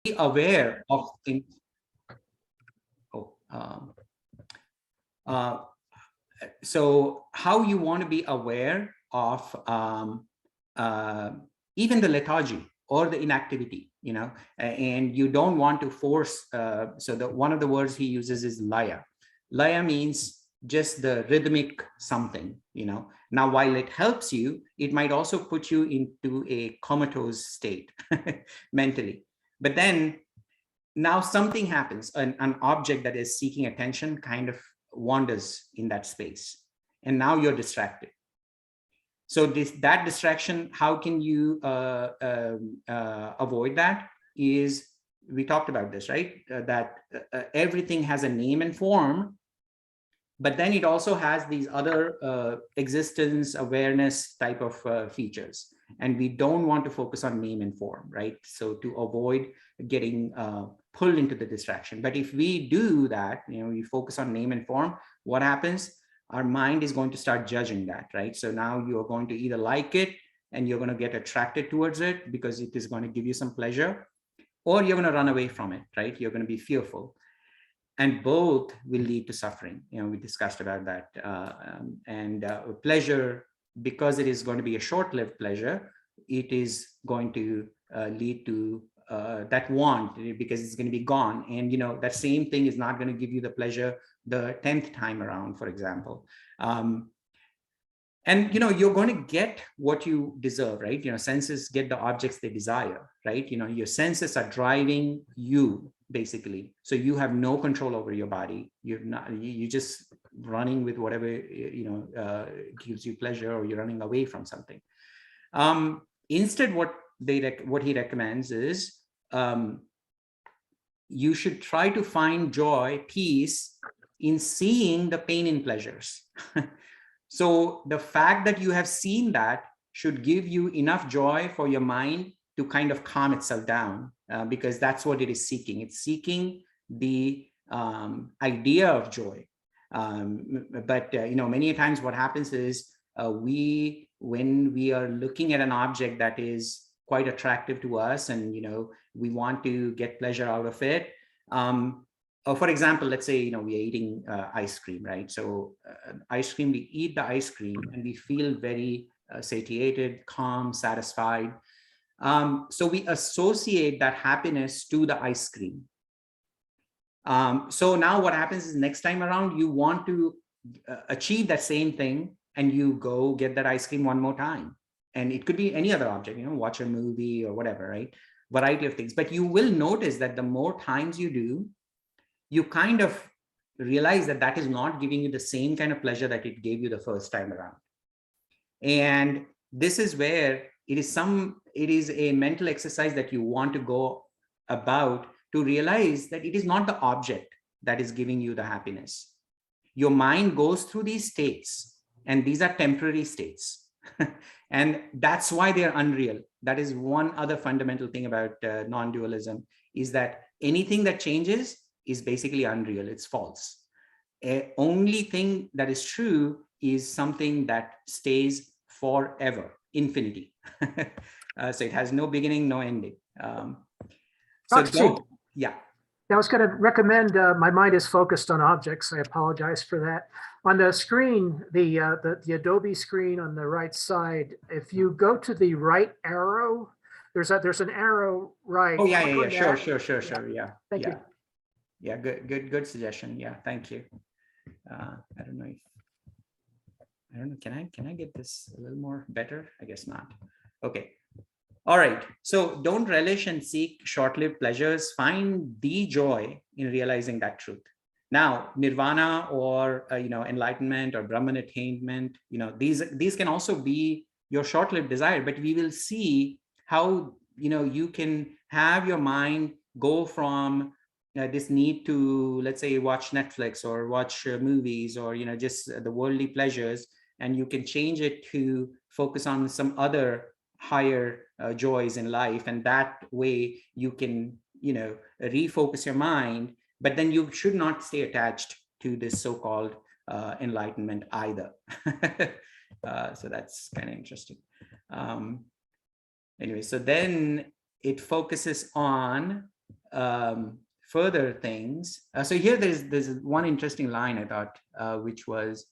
be aware of things. Oh, so how you want to be aware of even the lethargy or the inactivity, and you don't want to force. So one of the words he uses is laya. Laya means just the rhythmic something, Now, while it helps you, it might also put you into a comatose state mentally. But then now something happens, an object that is seeking attention kind of wanders in that space, and now you're distracted. So that distraction, how can you avoid that? Is, we talked about this, right? That everything has a name and form, but then it also has these other existence, awareness type of features. And we don't want to focus on name and form, right? So to avoid getting pulled into the distraction. But if we do that, we focus on name and form, what happens? Our mind is going to start judging that, right? So now you're going to either like it and you're going to get attracted towards it because it is going to give you some pleasure, or you're going to run away from it, right? You're going to be fearful. And both will lead to suffering. We discussed about that. Pleasure, because it is going to be a short-lived pleasure, it is going to lead to that want, because it's going to be gone. And that same thing is not going to give you the pleasure the 10th time around, for example. And you're going to get what you deserve, right? Senses get the objects they desire, right? Your senses are driving you, basically. So you have no control over your body. You're just running with whatever gives you pleasure, or you're running away from something. Instead, what he recommends is you should try to find joy, peace in seeing the pain in pleasures. So the fact that you have seen that should give you enough joy for your mind to kind of calm itself down, because that's what it is seeking. It's seeking the idea of joy. But many times what happens is when we are looking at an object that is quite attractive to us, and we want to get pleasure out of it. For example, let's say, we're eating ice cream, right? So ice cream, we eat the ice cream and we feel very satiated, calm, satisfied. So we associate that happiness to the ice cream. So now what happens is, next time around, you want to achieve that same thing, and you go get that ice cream one more time. And it could be any other object, watch a movie or whatever, right? Variety of things. But you will notice that the more times you do, you kind of realize that that is not giving you the same kind of pleasure that it gave you the first time around. And this is where it is a mental exercise that you want to go about, to realize that it is not the object that is giving you the happiness. Your mind goes through these states, and these are temporary states. And that's why they're unreal. That is one other fundamental thing about non-dualism, is that anything that changes is basically unreal. It's false. Only thing that is true is something that stays forever, infinity. So it has no beginning, no ending. Yeah. I was going to recommend, my mind is focused on objects. I apologize for that. On the screen, the Adobe screen on the right side, if you go to the right arrow, there's an arrow right. Oh, yeah. Sure. Yeah. Thank you. Yeah, good suggestion. Yeah, thank you. I don't know. Can I get this a little more better? I guess not. Okay. All right. So don't relish and seek short-lived pleasures. Find the joy in realizing that truth. Now, nirvana, or enlightenment, or Brahman attainment, these can also be your short-lived desire. But we will see how you can have your mind go from this need to, let's say, watch Netflix or watch movies, or just the worldly pleasures, and you can change it to focus on some other higher joys in life. And that way you can refocus your mind. But then you should not stay attached to this so-called enlightenment either. So that's kind of interesting. Anyway, so then it focuses on further things. So here there's one interesting line I thought, which was,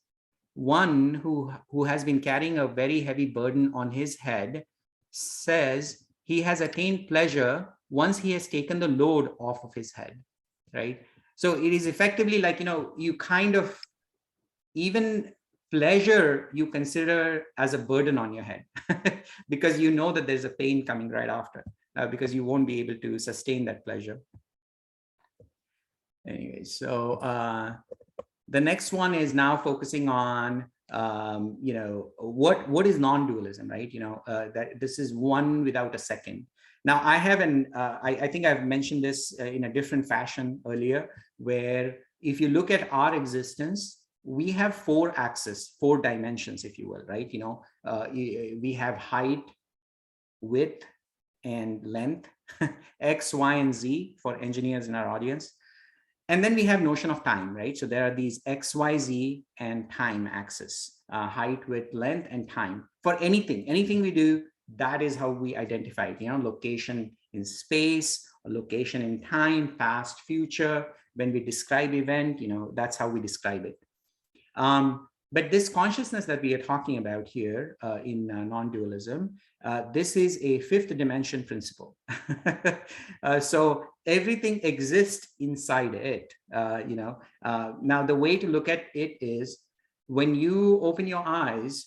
one who has been carrying a very heavy burden on his head says he has attained pleasure once he has taken the load off of his head, right? So it is effectively like, you kind of, even pleasure you consider as a burden on your head because you know that there's a pain coming right after, because you won't be able to sustain that pleasure. Anyway, so the next one is now focusing on, what is non-dualism, right? That this is one without a second. Now, I have I think I've mentioned this in a different fashion earlier, where if you look at our existence, we have 4 axes, 4 dimensions, if you will, right? We have height, width, and length, X, Y, and Z for engineers in our audience. And then we have notion of time, right? So there are these X, Y, Z and time axis, height, width, length, and time. For anything we do, that is how we identify it, location in space, location in time, past, future. When we describe event, that's how we describe it. But this consciousness that we are talking about here in non-dualism, this is a 5th dimension principle. So everything exists inside it. Now the way to look at it is, when you open your eyes,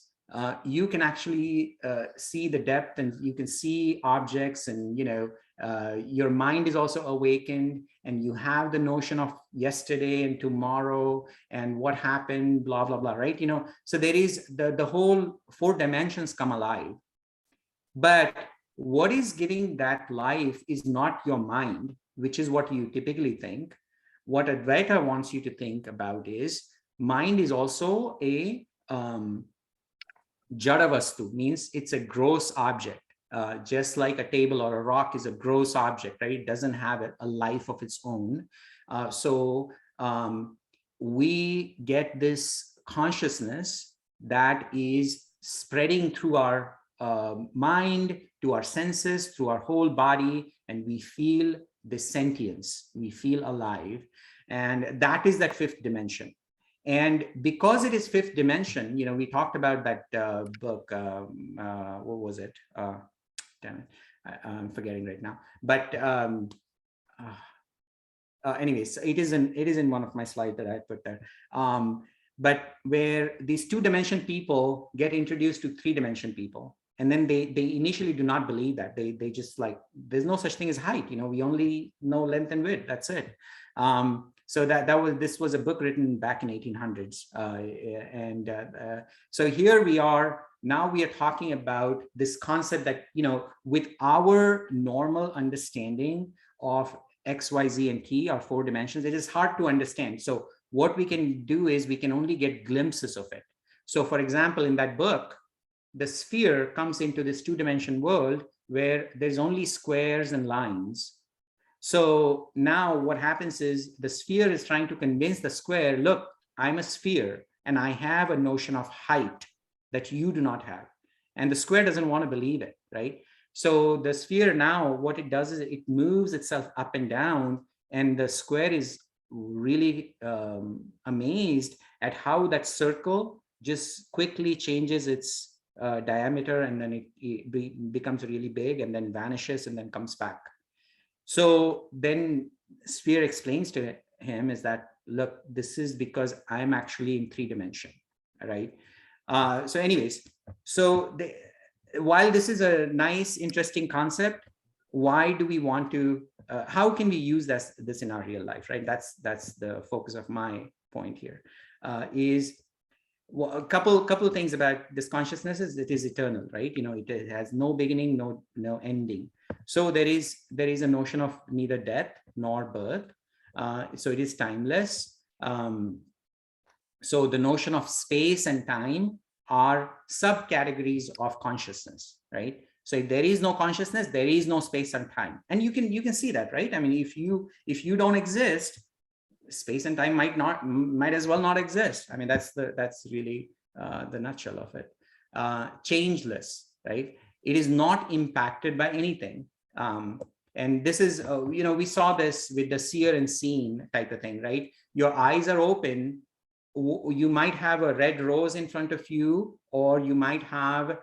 you can actually see the depth, and you can see objects, and your mind is also awakened, and you have the notion of yesterday and tomorrow and what happened, blah blah blah, right? So there is the whole 4 dimensions come alive. But what is giving that life is not your mind, which is what you typically think. What Advaita wants you to think about is, mind is also a Jadavastu, means it's a gross object. Just like a table or a rock is a gross object, right? It doesn't have a life of its own. So we get this consciousness that is spreading through our mind, to our senses, through our whole body, and we feel the sentience, we feel alive. And that is that 5th dimension. And because it is 5th dimension, we talked about that book, what was it? Damn it, I'm forgetting right now. But anyways, it is in one of my slides that I put there. But where these 2-dimension people get introduced to 3-dimension people, and then they initially do not believe that. They just like, there's no such thing as height. We only know length and width. That's it. So this was a book written back in 1800s. So here we are. Now we are talking about this concept that, with our normal understanding of X, Y, Z, and T, our 4 dimensions, it is hard to understand. So what we can do is we can only get glimpses of it. So for example, in that book, the sphere comes into this 2-dimension world where there's only squares and lines. So now what happens is, the sphere is trying to convince the square, look, I'm a sphere and I have a notion of height that you do not have. And the square doesn't want to believe it, right? So the sphere now, what it does is it moves itself up and down, and the square is really amazed at how that circle just quickly changes its diameter, and then it becomes really big, and then vanishes, and then comes back. So then sphere explains to him is that, look, this is because I'm actually in 3 dimension, right? So anyways, so while this is a nice, interesting concept, why do we want to, how can we use this in our real life, right? That's the focus of my point here. Well, a couple of things about this consciousness is it is eternal, right? It has no beginning, no ending. So there is a notion of neither death nor birth. So it is timeless. So the notion of space and time are subcategories of consciousness, right? So if there is no consciousness, there is no space and time, and you can see that, right? I mean, if you don't exist, space and time might as well not exist. I mean, that's really the nutshell of it. Changeless, right? It is not impacted by anything. And this is, we saw this with the seer and seen type of thing, right? Your eyes are open. You might have a red rose in front of you, or you might have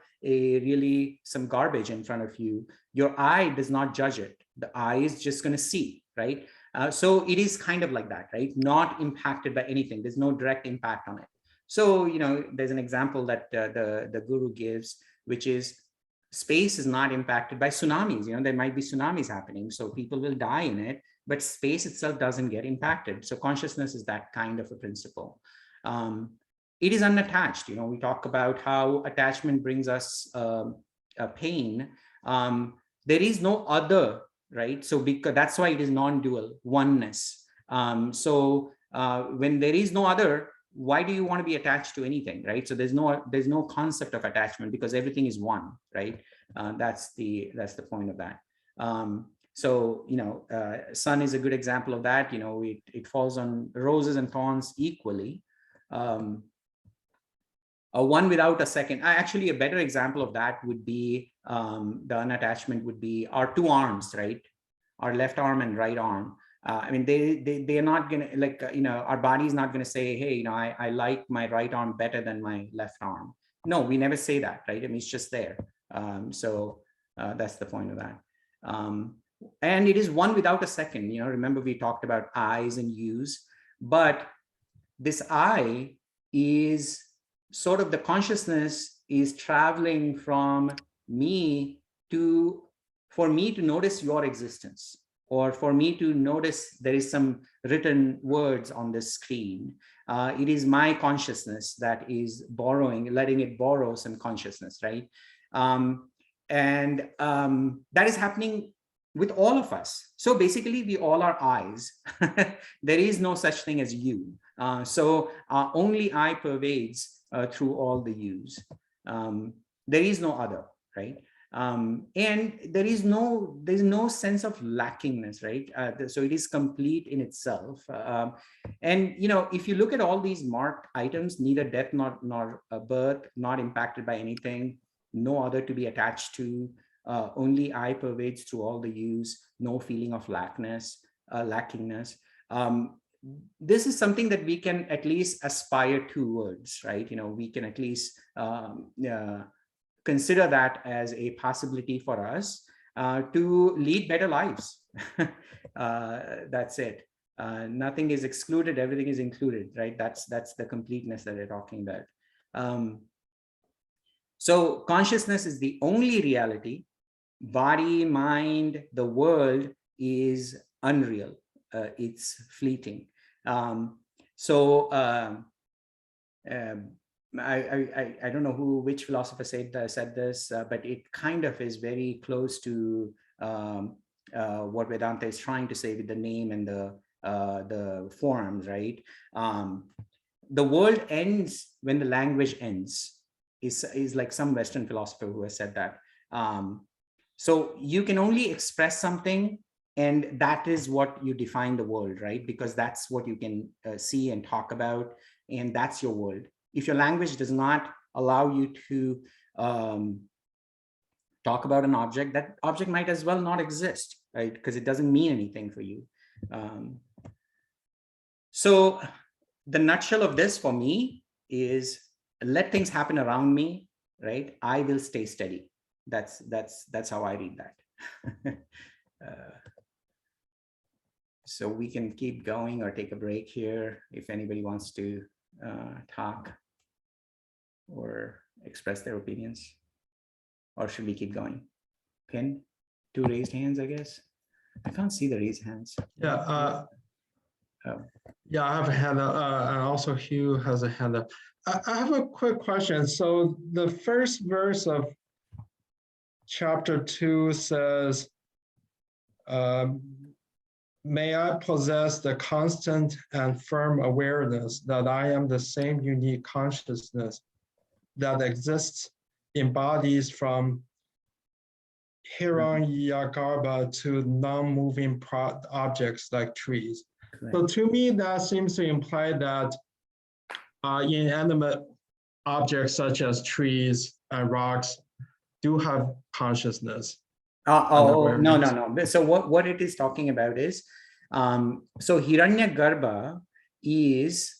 some garbage in front of you. Your eye does not judge it. The eye is just going to see, right? So it is kind of like that, right? Not impacted by anything. There's no direct impact on it. So, there's an example that the guru gives, which is space is not impacted by tsunamis. There might be tsunamis happening, so people will die in it, but space itself doesn't get impacted. So consciousness is that kind of a principle. It is unattached. We talk about how attachment brings us pain. There is no other, right? So because that's why it is non-dual, oneness. So when there is no other, why do you want to be attached to anything, right? So there's no concept of attachment, because everything is one, right? That's the point of that. So sun is a good example of that. It falls on roses and thorns equally. One without a second. Actually, a better example of that would be the unattachment would be our two arms, right? Our left arm and right arm. I mean, they are not gonna, like, our body is not gonna say, hey, I like my right arm better than my left arm. No, we never say that, right? I mean, it's just there. So that's the point of that. And it is one without a second. Remember we talked about I's and U's, but this I is sort of the consciousness is traveling from me for me to notice your existence, or for me to notice there is some written words on the screen. It is my consciousness that is letting it borrow some consciousness, right? And that is happening with all of us. So basically, we all are I's. There is no such thing as you. So only I pervades through all the U's. There is no other, right? And there's no sense of lackingness, right? So it is complete in itself. And if you look at all these marked items, neither death nor birth, not impacted by anything, no other to be attached to, only I pervades through all the U's, no feeling of lackingness. This is something that we can at least aspire towards, right? We can at least consider that as a possibility for us to lead better lives. That's it. Nothing is excluded, everything is included, right? That's the completeness that we're talking about. So consciousness is the only reality. Body, mind, the world is unreal. It's fleeting. I don't know which philosopher said this, but it kind of is very close to what Vedanta is trying to say with the name and the forms, right? The world ends when the language ends. Is like some Western philosopher who has said that. So you can only express something, and that is what you define the world, right? Because that's what you can see and talk about, and that's your world. If your language does not allow you to talk about an object, that object might as well not exist, right? Because it doesn't mean anything for you. So the nutshell of this for me is let things happen around me, right? I will stay steady. That's how I read that. So we can keep going or take a break here if anybody wants to talk or express their opinions, or should we keep going? Pin, 2 raised hands, I guess. I can't see the raised hands. Yeah. Yeah, I have a hand up, and also Hugh has a hand up. I have a quick question. So the first verse of chapter 2 says, may I possess the constant and firm awareness that I am the same unique consciousness that exists in bodies from Hiranyagarbha to non-moving objects like trees. Correct. So to me, that seems to imply that inanimate objects such as trees and rocks do have consciousness. No. So what it is talking about is, so Hiranyagarbha is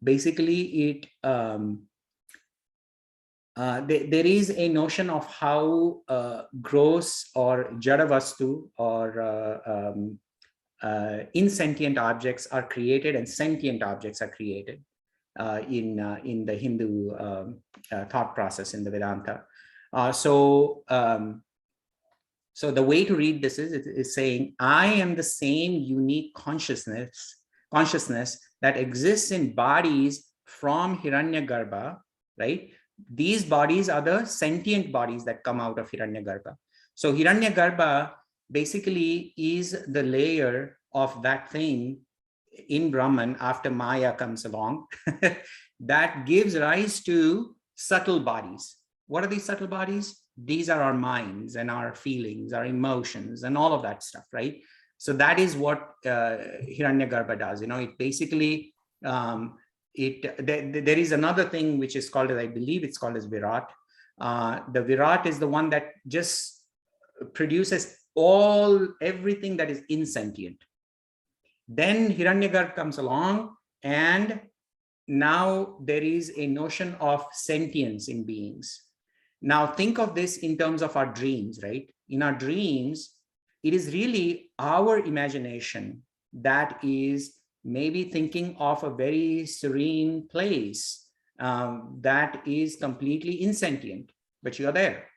basically it. There is a notion of how gross or jadavastu or insentient objects are created and sentient objects are created in the Hindu thought process in the Vedanta. So the way to read this is saying, I am the same unique consciousness that exists in bodies from Hiranyagarbha, right? These bodies are the sentient bodies that come out of Hiranyagarbha. So Hiranyagarbha basically is the layer of that thing in Brahman after Maya comes along that gives rise to subtle bodies. What are these subtle bodies? These are our minds and our feelings, our emotions, and all of that stuff, right? So that is what Hiranyagarbha does. It basically, there is another thing which is called, as I believe it's called as Virat. The Virat is the one that just produces everything that is insentient. Then Hiranyagarbha comes along, and now there is a notion of sentience in beings. Now think of this in terms of our dreams, right? In our dreams, it is really our imagination that is maybe thinking of a very serene place that is completely insentient, but you're there.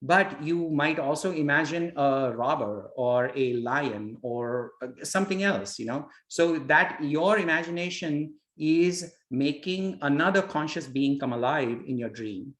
But you might also imagine a robber or a lion or something else, so that your imagination is making another conscious being come alive in your dream.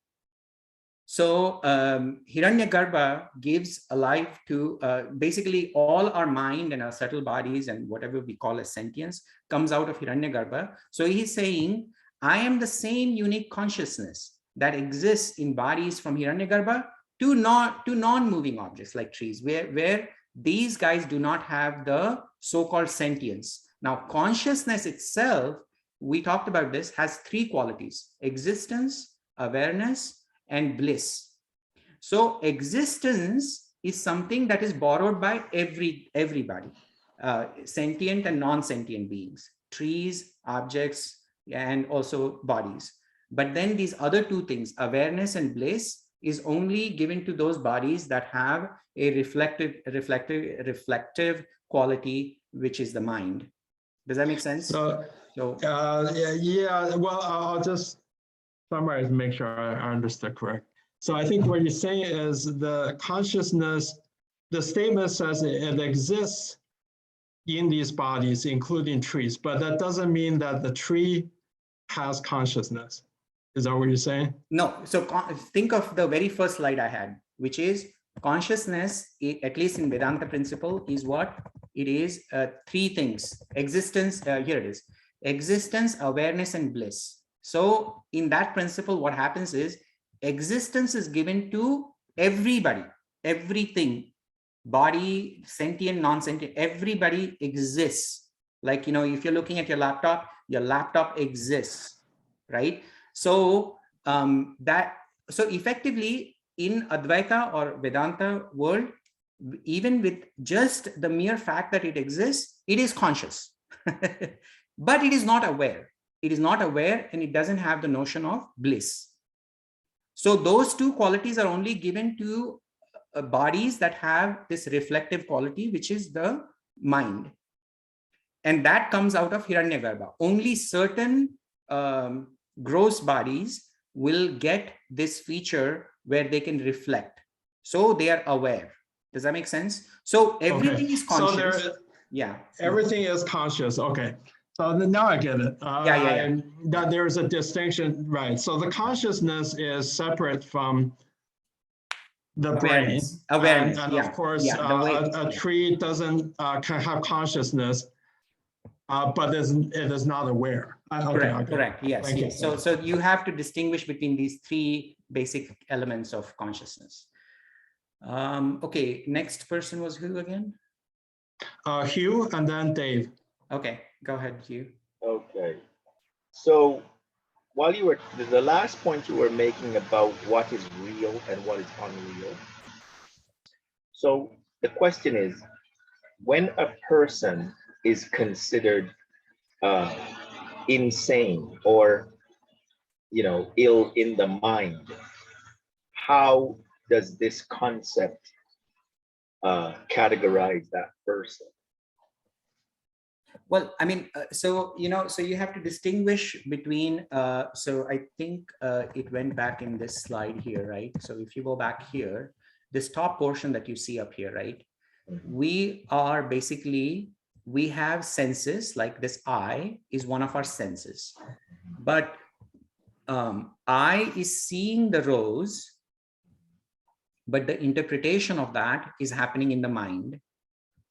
So Hiranyagarbha gives a life to basically all our mind and our subtle bodies and whatever we call as sentience comes out of Hiranyagarbha. So he's saying, I am the same unique consciousness that exists in bodies from Hiranyagarbha to non-moving objects like trees, where these guys do not have the so-called sentience. Now, consciousness itself, we talked about this, has three qualities: existence, awareness, and bliss. So existence is something that is borrowed by everybody, sentient and non-sentient beings, trees, objects, and also bodies. But then these other two things, awareness and bliss, is only given to those bodies that have a reflective quality, which is the mind. Does that make sense? Well, I'll just summarize, make sure I understood correct. So I think what you're saying is the consciousness, the statement says it exists in these bodies, including trees, but that doesn't mean that the tree has consciousness. Is that what you're saying? No. So think of the very first slide I had, which is consciousness, at least in Vedanta principle, is what? It is three things. Existence, here it is. Existence, awareness, and bliss. So in that principle, what happens is existence is given to everybody, everything, body, sentient, non-sentient, everybody exists. Like, if you're looking at your laptop exists, right? So so effectively in Advaita or Vedanta world, even with just the mere fact that it exists, it is conscious, but it is not aware. It is not aware, and it doesn't have the notion of bliss. So those two qualities are only given to bodies that have this reflective quality, which is the mind. And that comes out of Hiranyagarbha. Only certain gross bodies will get this feature where they can reflect. So they are aware. Does that make sense? So everything is conscious. So yeah. Everything is conscious. Okay. So now I get it. That there's a distinction, right? So the consciousness is separate from the brain. Awareness. And of course, a tree doesn't can have consciousness, but it is not aware. Correct. Yes. So you have to distinguish between these three basic elements of consciousness. Okay, next person was who again? Hugh, and then Dave. Okay, go ahead, Hugh. Okay, so while you were, the last point you were making about what is real and what is unreal. So the question is, when a person is considered insane or ill in the mind, how does this concept categorize that person? Well, I mean, so you have to distinguish between, so I think it went back in this slide here, right? So if you go back here, this top portion that you see up here, right? We are basically, we have senses, like this eye is one of our senses, but eye is seeing the rose, but the interpretation of that is happening in the mind.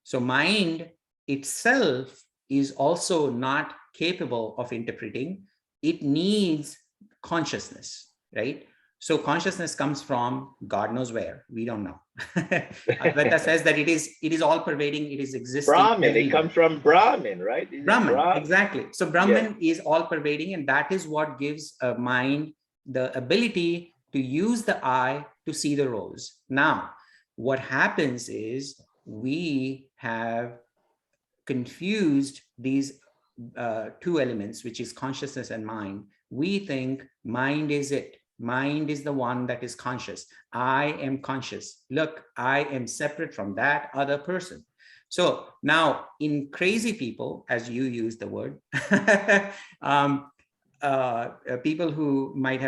So mind itself is also not capable of interpreting. It needs consciousness, right? So consciousness comes from God knows where, we don't know. Advaita says that it is all pervading, it is existing. Brahman, it comes from Brahman, right? Brahman, exactly. So Brahman is all pervading, and that is what gives a mind the ability to use the eye to see the rose. Now, what happens is we have confused these two elements, which is consciousness and mind. We think mind is it. Mind is the one that is conscious. I am conscious. Look, I am separate from that other person. So now in crazy people, as you use the word, people who might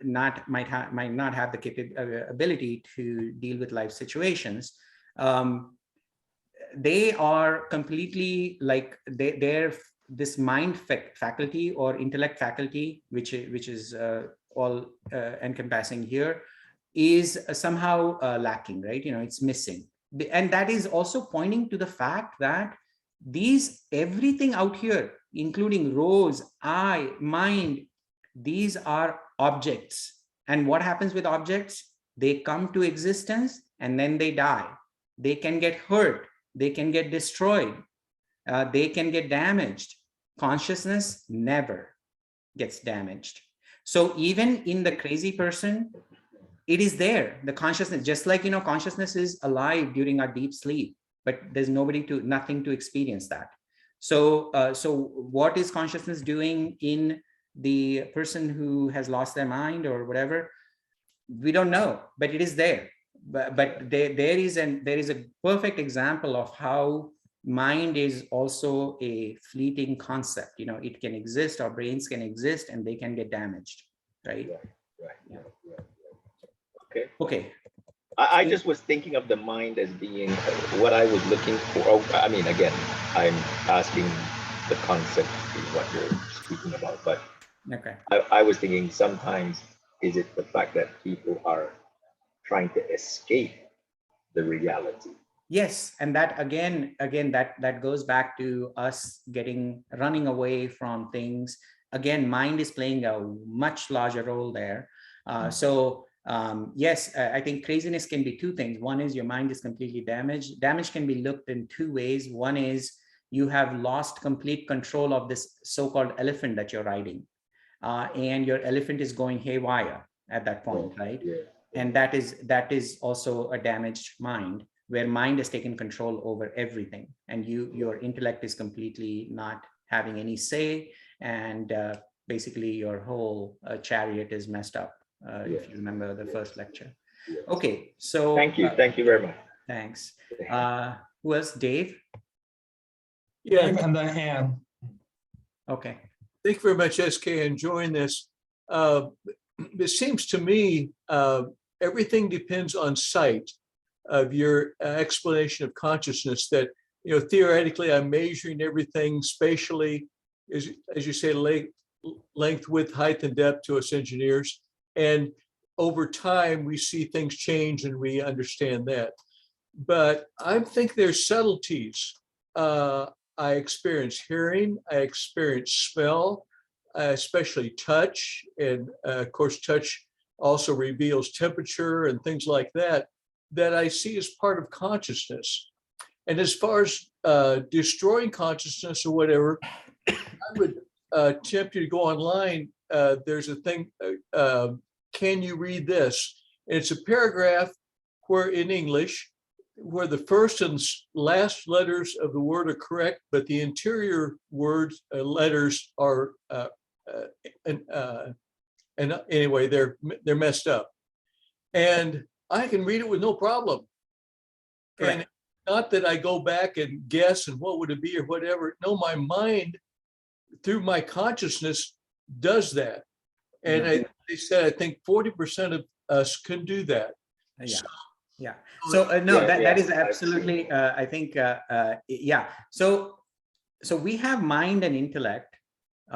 not have the ability to deal with life situations, they are completely like they're this mind faculty or intellect faculty, which is all encompassing here, is somehow lacking, right? It's missing. And that is also pointing to the fact that everything out here, including rose, eye, mind, these are objects. And what happens with objects? They come to existence and then they die. They can get hurt. They can get destroyed. They can get damaged. Consciousness never gets damaged. So even in the crazy person, it is there, the consciousness, just like, consciousness is alive during our deep sleep, but there's nothing to experience that. So, so what is consciousness doing in the person who has lost their mind or whatever? We don't know, but it is there. But there is a perfect example of how mind is also a fleeting concept. It can exist, our brains can exist, and they can get damaged, right? Right. Okay. I just was thinking of the mind as being what I was looking for. I mean, again, I'm asking the concept is what you're speaking about, but okay. I was thinking sometimes is it the fact that people are trying to escape the reality? Yes, and that again that goes back to us running away from things. Again, mind is playing a much larger role there. Yes, I think craziness can be two things. One is your mind is completely damaged. Damage can be looked in two ways. One is you have lost complete control of this so-called elephant that you're riding, and your elephant is going haywire at that point, right? And that is also a damaged mind, where mind has taken control over everything, and your intellect is completely not having any say, and basically your whole chariot is messed up. If you remember the first lecture. Okay, so thank you very much. Thanks. Who else? Dave? Yeah, and then Anne. Okay. Thank you very much, SK, enjoying this. It seems to me everything depends on sight of your explanation of consciousness, that theoretically I'm measuring everything spatially, as you say, length, width, height, and depth to us engineers. And over time, we see things change and we understand that. But I think there's subtleties. I experience hearing, I experience smell, especially touch. And of course, touch also reveals temperature and things like that I see as part of consciousness. And as far as destroying consciousness or whatever, I would tempt you to go online. There's a thing, can you read this? And it's a paragraph where in English, where the first and last letters of the word are correct, but the interior words letters are and anyway, they're messed up. And I can read it with no problem. Correct. And not that I go back and guess and what would it be or whatever. No, my mind through my consciousness does that. And they said, I think 40% of us can do that. Yeah. Yeah. So no, Yeah, that is I've absolutely, seen I think, yeah. So we have mind and intellect.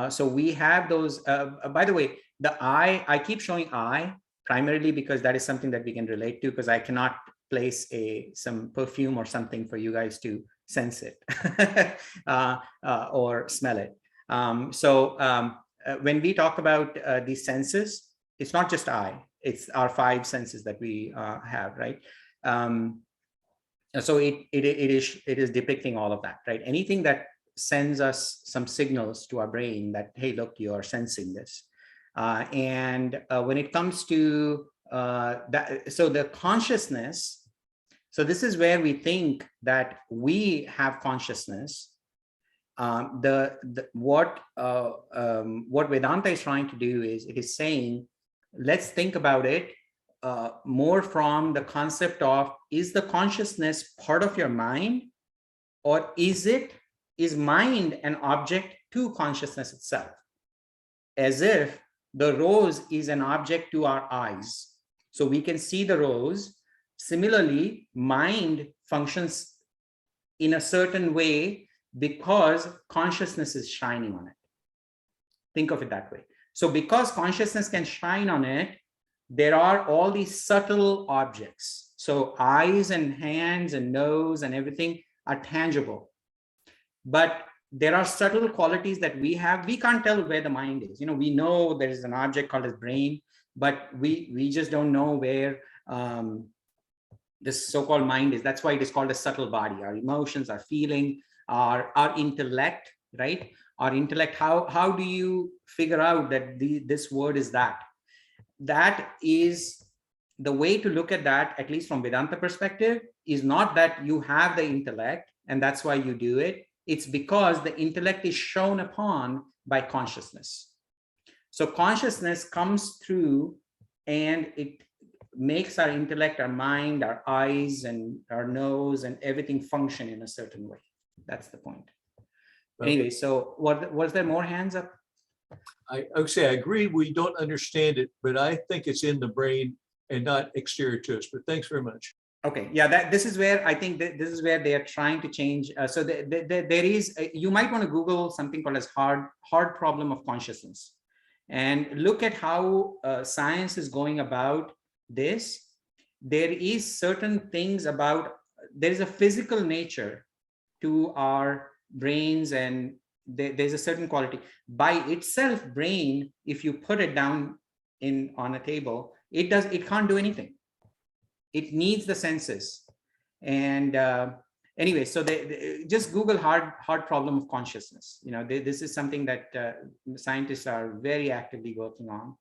So we have those, by the way, the I keep showing I primarily because that is something that we can relate to, because I cannot place some perfume or something for you guys to sense it or smell it. When we talk about these senses, it's not just I, it's our 5 senses that we have, right? So it is depicting all of that, right? Anything that sends us some signals to our brain that, hey, look, you are sensing this. And when it comes to that, so the consciousness, so this is where we think that we have consciousness. What Vedanta is trying to do is, it is saying, let's think about it more from the concept of, is the consciousness part of your mind, or is mind an object to consciousness itself? As if the rose is an object to our eyes, so we can see the rose. Similarly, mind functions in a certain way because consciousness is shining on it. Think of it that way. So because consciousness can shine on it, there are all these subtle objects. So eyes and hands and nose and everything are tangible. But there are subtle qualities that we have. We can't tell where the mind is. We know there is an object called as brain, but we just don't know where this so-called mind is. That's why it is called a subtle body. Our emotions, our feeling, our intellect, right? Our intellect, how do you figure out that this word is that? That is the way to look at that, at least from Vedanta perspective, is not that you have the intellect and that's why you do it. It's because the intellect is shown upon by consciousness. So consciousness comes through and it makes our intellect, our mind, our eyes and our nose and everything function in a certain way. That's the point. Anyway, so was there more hands up? I would say I agree we don't understand it, but I think it's in the brain and not exterior to us. But thanks very much. Okay, yeah, this is where I think this is where they are trying to change. So there is, you might want to Google something called as hard problem of consciousness, and look at how science is going about this. There is certain things about, there is a physical nature to our brains, and there's a certain quality. By itself, brain, if you put it down on a table, it can't do anything. It needs the senses. And anyway, so they just Google hard problem of consciousness. This is something that scientists are very actively working on,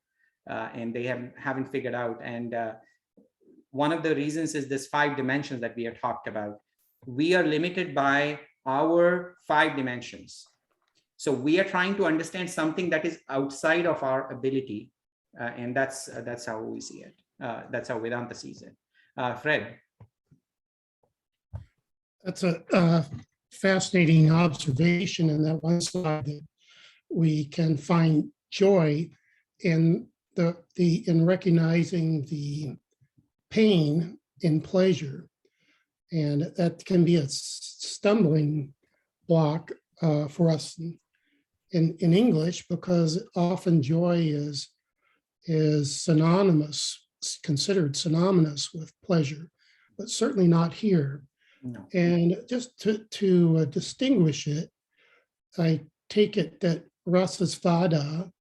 and they haven't figured out. And one of the reasons is this 5 dimensions that we have talked about. We are limited by our 5 dimensions. So we are trying to understand something that is outside of our ability. And that's how we see it. That's how Vedanta sees it. Fred. That's a fascinating observation, and that one slide that we can find joy in in recognizing the pain in pleasure, and that can be a stumbling block for us in English, because often joy is synonymous, considered synonymous with pleasure, but certainly not here. No. And just to distinguish it, I take it that rasasvada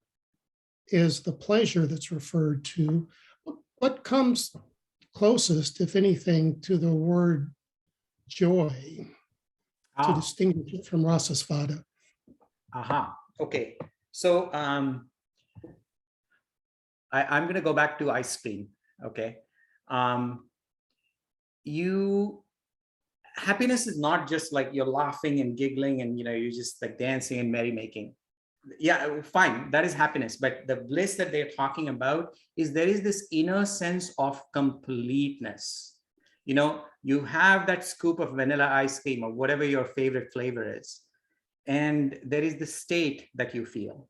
is the pleasure that's referred to. What comes closest, if anything, to the word joy to distinguish it from rasasvada? Aha. Okay. So I'm going to go back to ice cream. Okay. happiness is not just like you're laughing and giggling and, you're just like dancing and merrymaking. Yeah, fine, that is happiness. But the bliss that they're talking about is there is this inner sense of completeness. You have that scoop of vanilla ice cream or whatever your favorite flavor is, and there is the state that you feel.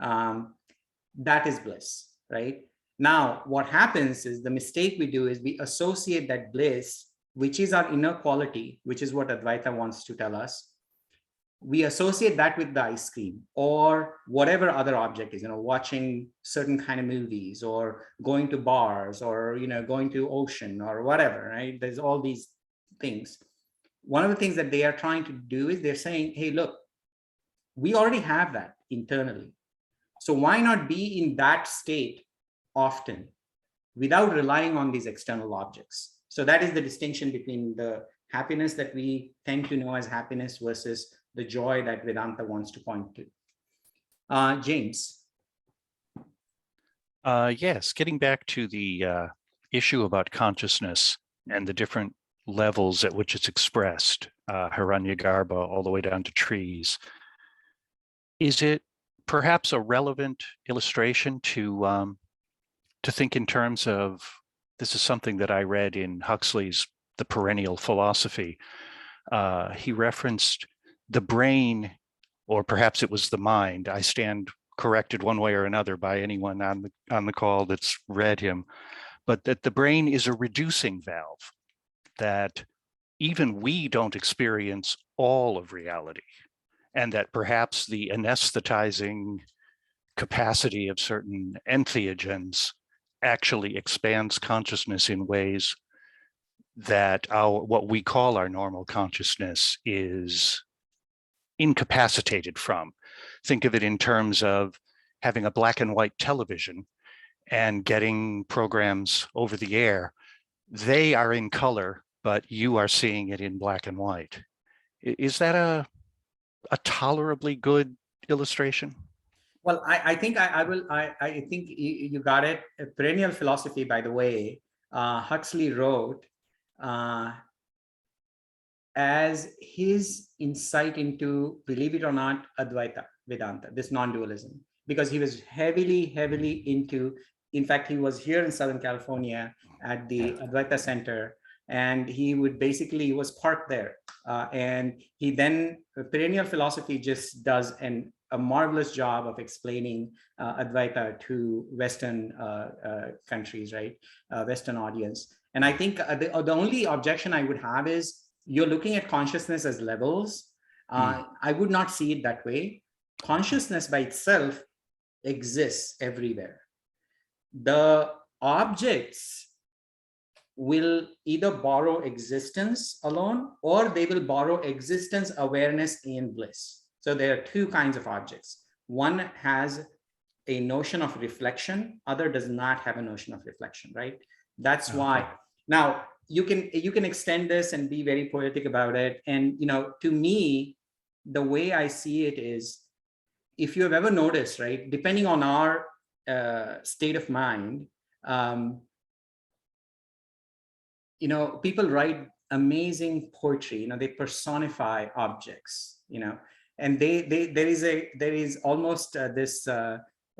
That is bliss, right? Now, what happens is the mistake we do is we associate that bliss, which is our inner quality, which is what Advaita wants to tell us. We associate that with the ice cream or whatever other object is, watching certain kind of movies or going to bars or, going to ocean or whatever, right? There's all these things. One of the things that they are trying to do is they're saying, hey, look, we already have that internally. So why not be in that state often without relying on these external objects? So that is the distinction between the happiness that we tend to know as happiness versus the joy that Vedanta wants to point to. James. Yes, getting back to the issue about consciousness and the different levels at which it's expressed, Hiranyagarbha all the way down to trees. Is it perhaps a relevant illustration to think in terms of, this is something that I read in Huxley's The Perennial Philosophy. He referenced the brain, or perhaps it was the mind. I stand corrected one way or another by anyone on the call that's read him, but that the brain is a reducing valve, that even we don't experience all of reality, and that perhaps the anesthetizing capacity of certain entheogens actually expands consciousness in ways that what we call our normal consciousness is incapacitated from. Think of it in terms of having a black and white television and getting programs over the air. They are in color, but you are seeing it in black and white. Is that a tolerably good illustration? Well, I think I think you got it. A Perennial Philosophy, by the way, Huxley wrote as his insight into, believe it or not, Advaita Vedanta, this non-dualism, because he was heavily into, in fact, he was here in Southern California at the Advaita Center, and he was parked there. And he then, Perennial Philosophy just does a marvelous job of explaining Advaita to Western countries, right? Western audience. And I think the only objection I would have is you're looking at consciousness as levels. I would not see it that way. Consciousness by itself exists everywhere. The objects will either borrow existence alone, or they will borrow existence, awareness, and bliss. So there are two kinds of objects. One has a notion of reflection, other does not have a notion of reflection, right? That's why. Now, you can extend this and be very poetic about it. And to me, the way I see it is, if you have ever noticed, right, depending on our state of mind, people write amazing poetry. They personify objects. And there is almost this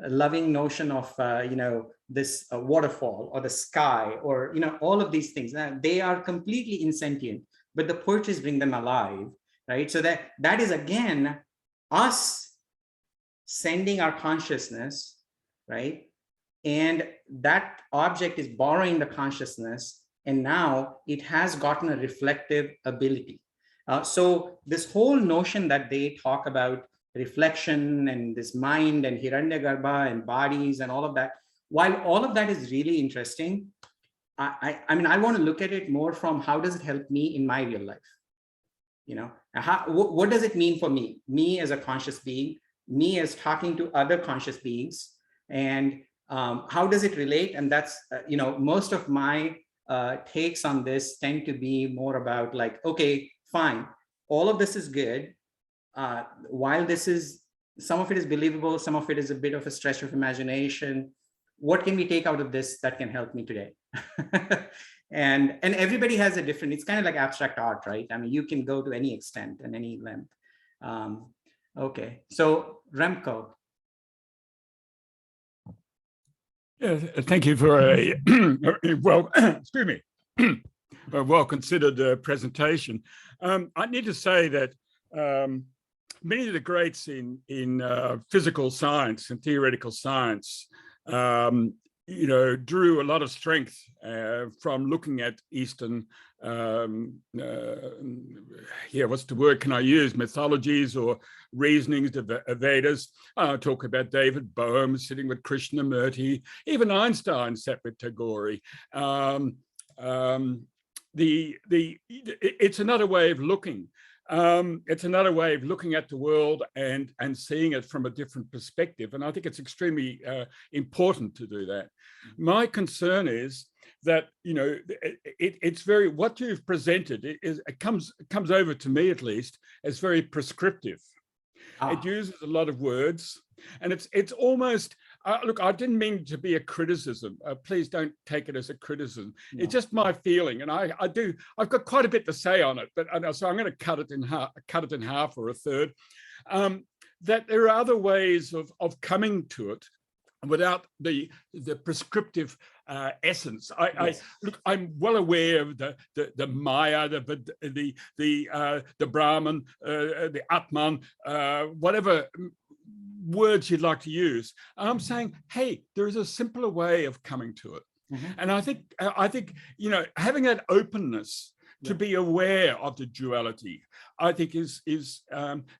loving notion of this waterfall or the sky, or all of these things. They are completely insentient, but the poetries bring them alive, right? So that is again us sending our consciousness, right? And that object is borrowing the consciousness, and now it has gotten a reflective ability. So this whole notion that they talk about reflection and this mind and Hiranyagarbha and bodies and all of that, while all of that is really interesting, I want to look at it more from how does it help me in my real life? What does it mean for me as a conscious being, me as talking to other conscious beings, and how does it relate? And that's, most of my takes on this tend to be more about like, okay, fine, all of this is good. While some of it is believable, some of it is a bit of a stretch of imagination, what can we take out of this that can help me today? And everybody has a different, it's kind of like abstract art, right? I mean, you can go to any extent and any length. Okay, so Remco. Yeah, thank you for a well, excuse me, a well-considered presentation. I need to say that many of the greats in physical science and theoretical science, you know, drew a lot of strength from looking at Eastern, what's the word can I use? Mythologies or reasonings of the Vedas. I talk about David Bohm sitting with Krishnamurti, even Einstein sat with Tagore. It's another way of looking. It's another way of looking at the world and seeing it from a different perspective. And I think it's extremely important to do that. My concern is that, you know, it's very, what you've presented it comes over to me at least as very prescriptive. It uses a lot of words, and it's almost, look, I didn't mean to be a criticism. Please don't take it as a criticism. No. It's just my feeling, and I've got quite a bit to say on it, but so I'm going to cut it in half or a third. That there are other ways of coming to it without the prescriptive essence. Yes. Look, I'm well aware of the Maya, the Brahman, the Atman, whatever words you'd like to use. I'm saying, hey, there is a simpler way of coming to it. Mm-hmm. And I think you know, having that openness to be aware of the duality, I think is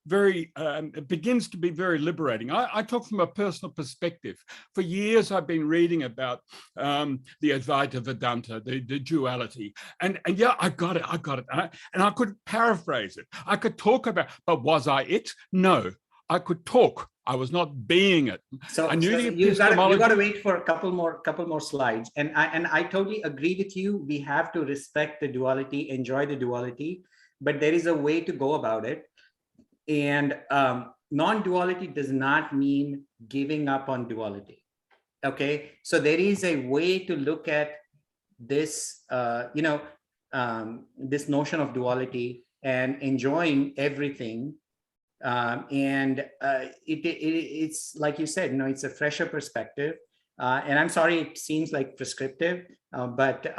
very, it begins to be very liberating. I talk from a personal perspective. For years, I've been reading about the Advaita Vedanta, the duality. And yeah, I got it. And I could paraphrase it. I could talk about, but was I it? No, I could talk. I was not being it. So, I knew the epistemology. You got to wait for a couple more slides. And I totally agree with you. We have to respect the duality, enjoy the duality, but there is a way to go about it. And non-duality does not mean giving up on duality. Okay, so there is a way to look at this, this notion of duality and enjoying everything. It's like you said, you know, it's a fresher perspective. And I'm sorry, it seems like prescriptive, but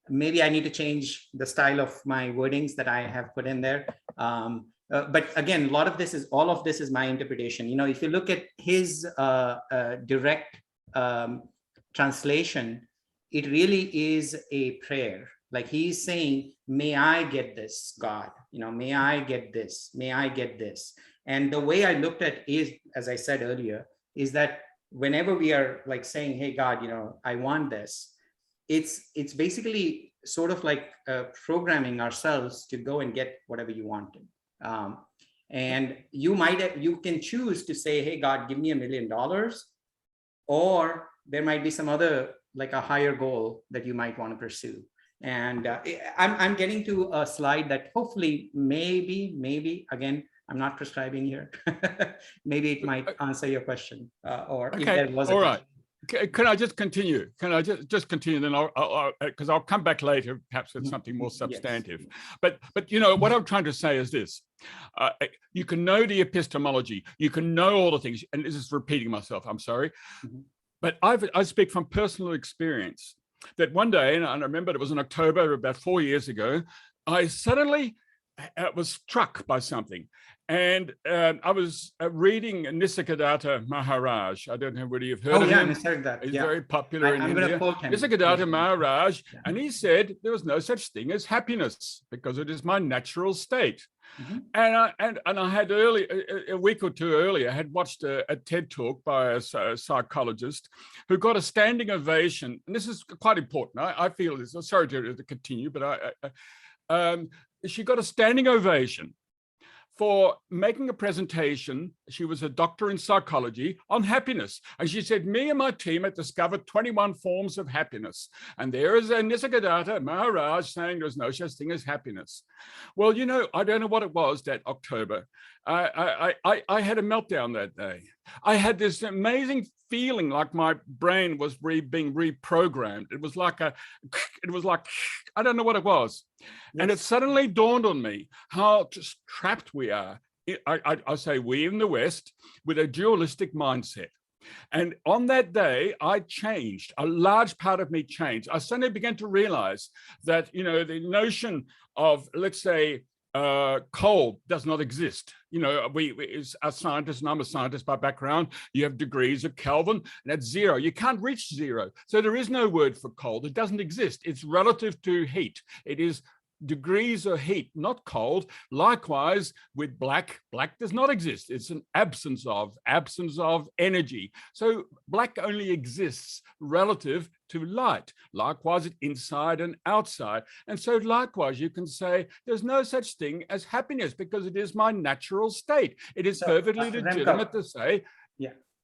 maybe I need to change the style of my wordings that I have put in there. But again, all of this is my interpretation. You know, if you look at his direct translation, it really is a prayer. Like he's saying, may I get this, God, you know, may I get this, may I get this. And the way I looked at is, as I said earlier, is that whenever we are like saying, hey, God, you know, I want this, it's basically sort of like programming ourselves to go and get whatever you wanted. And you can choose to say, hey, God, give me $1 million, or there might be some other, like a higher goal that you might want to pursue. And I'm getting to a slide that hopefully, maybe, again, I'm not prescribing here. Maybe it might answer your question, or okay. If there was a all right. Can I just continue? Can I just continue? Then because I'll come back later, perhaps with something more substantive. Yes. But you know what I'm trying to say is this: you can know the epistemology, you can know all the things, and this is repeating myself. I'm sorry, but I speak from personal experience. That one day, and I remember it was in October about 4 years ago, I suddenly was struck by something. And I was reading Nisargadatta Maharaj. I don't know whether you've heard of him. Nisargadatta. He's very popular in India. Nisargadatta Maharaj, and he said there was no such thing as happiness because it is my natural state. And I had a week or two earlier, I had watched a TED talk by a psychologist who got a standing ovation. And this is quite important. I feel this. Sorry to continue, but she got a standing ovation for making a presentation. She was a doctor in psychology on happiness. And she said, me and my team had discovered 21 forms of happiness. And there is a Nisargadatta Maharaj saying there's no such thing as happiness. Well, you know, I don't know what it was that October. I had a meltdown that day. I had this amazing feeling like my brain was being reprogrammed. It was like I don't know what it was. Yes. And it suddenly dawned on me how just trapped we are. I say we in the West with a dualistic mindset. And on that day, I changed. A large part of me changed. I suddenly began to realize that, you know, the notion of, let's say, cold does not exist. You know, we as scientists, and I'm a scientist by background, you have degrees of Kelvin, and that's zero. You can't reach zero. So there is no word for cold. It doesn't exist. It's relative to heat. It is degrees of heat, not cold. Likewise, with black does not exist. It's an absence of energy. So black only exists relative to light. Likewise, it's inside and outside. And so likewise, you can say there's no such thing as happiness because it is my natural state. It is perfectly legitimate to say,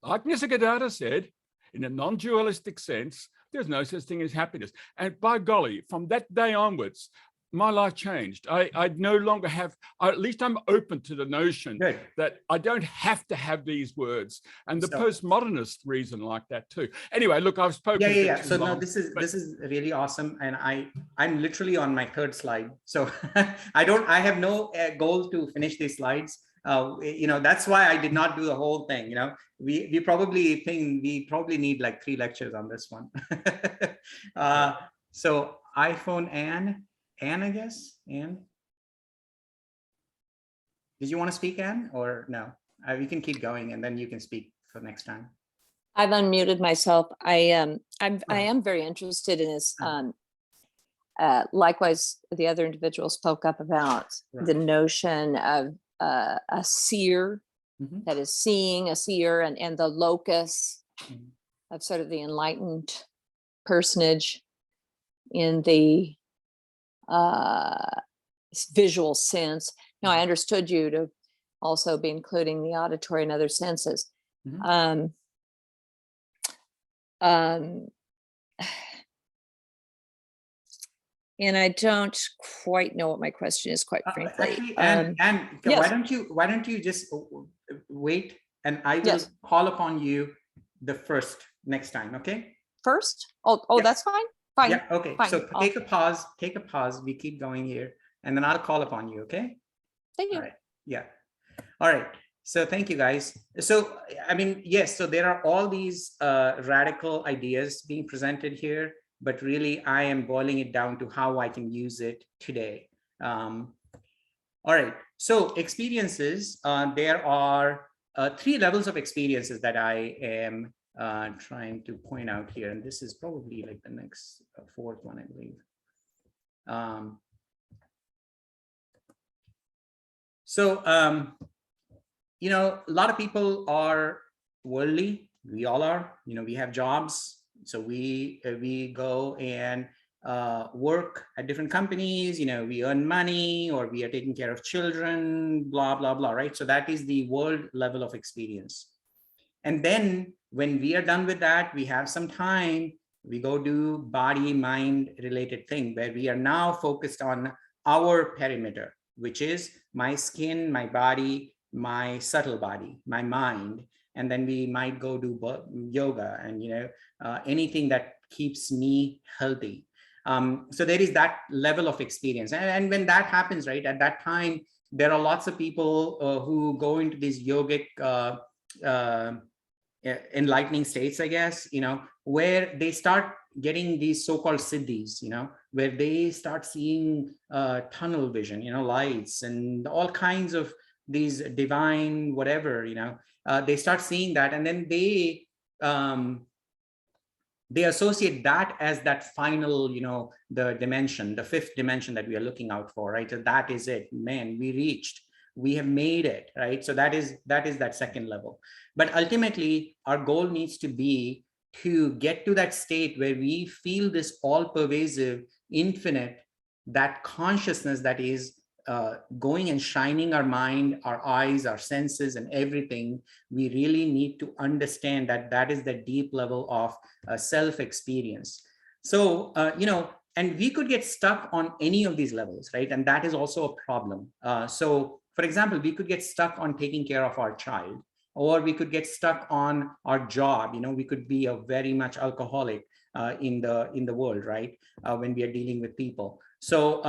like Nisargadatta said, in a non-dualistic sense, there's no such thing as happiness. And by golly, from that day onwards, my life changed. I no longer have, at least I'm open to the notion that I don't have to have these words. And the postmodernist reason like that too. Anyway, look, I've spoken. Yeah. So no, this is really awesome. And I'm literally on my third slide. So I have no goal to finish these slides. You know, that's why I did not do the whole thing. You know, we probably need like 3 lectures on this one. So iPhone Anne, I guess. Anne, did you want to speak, Anne, or no? We can keep going, and then you can speak for next time. I've unmuted myself. I am very interested in this. Likewise, the other individual spoke up about the notion of a seer that is seeing, a seer, and the locus of sort of the enlightened personage in the visual sense. Now, I understood you to also be including the auditory and other senses. And I don't quite know what my question is, quite frankly. Actually, and yes. why don't you just wait, and I will call upon you the first next time, okay? First? Oh, that's fine. Fine. Yeah, okay. Fine. So take a pause. We keep going here, and then I'll call upon you, okay? Thank you. All right. Yeah. All right. So thank you, guys. So, I mean, yes, so there are all these radical ideas being presented here, but really I am boiling it down to how I can use it today. All right. So experiences, there are 3 levels of experiences that I am trying to point out here, and this is probably like the next 4th one, I believe. You know, a lot of people are worldly. We all are. You know, we have jobs, so we go and work at different companies. You know, we earn money, or we are taking care of children, blah blah blah, right? So that is the world level of experience. And then when we are done with that, we have some time, we go do body mind related thing where we are now focused on our perimeter, which is my skin, my body, my subtle body, my mind. And then we might go do yoga and, you know, anything that keeps me healthy. So there is that level of experience. And when that happens, right, at that time, there are lots of people who go into these yogic enlightening states, I guess, you know, where they start getting these so-called siddhis, you know, where they start seeing tunnel vision, you know, lights and all kinds of these divine whatever, you know, they start seeing that, and then they associate that as that final, you know, the dimension, the 5th dimension that we are looking out for, right? So that is it, man, we reached, we have made it, right? So that is that 2nd level. But ultimately, our goal needs to be to get to that state where we feel this all-pervasive, infinite, that consciousness that is going and shining our mind, our eyes, our senses, and everything, we really need to understand that that is the deep level of self-experience. So, and we could get stuck on any of these levels, right? And that is also a problem. So, for example, we could get stuck on taking care of our child, or we could get stuck on our job. We could be a very much alcoholic in the world, right? When we are dealing with people. So,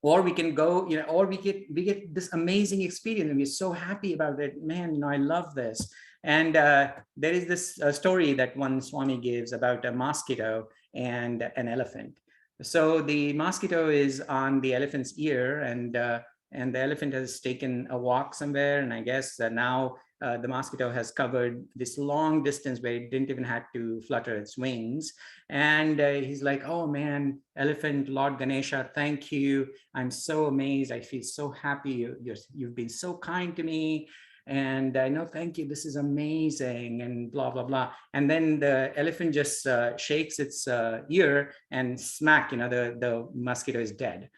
or we can go, or we get this amazing experience and we're so happy about it. Man, I love this. And there is this story that one Swami gives about a mosquito and an elephant. So the mosquito is on the elephant's ear, and the elephant has taken a walk somewhere. And I guess now the mosquito has covered this long distance where it didn't even have to flutter its wings. And he's like, oh man, elephant, Lord Ganesha, thank you. I'm so amazed. I feel so happy. You've been so kind to me. And I know, thank you. This is amazing, and blah, blah, blah. And then the elephant just shakes its ear, and smack, the mosquito is dead.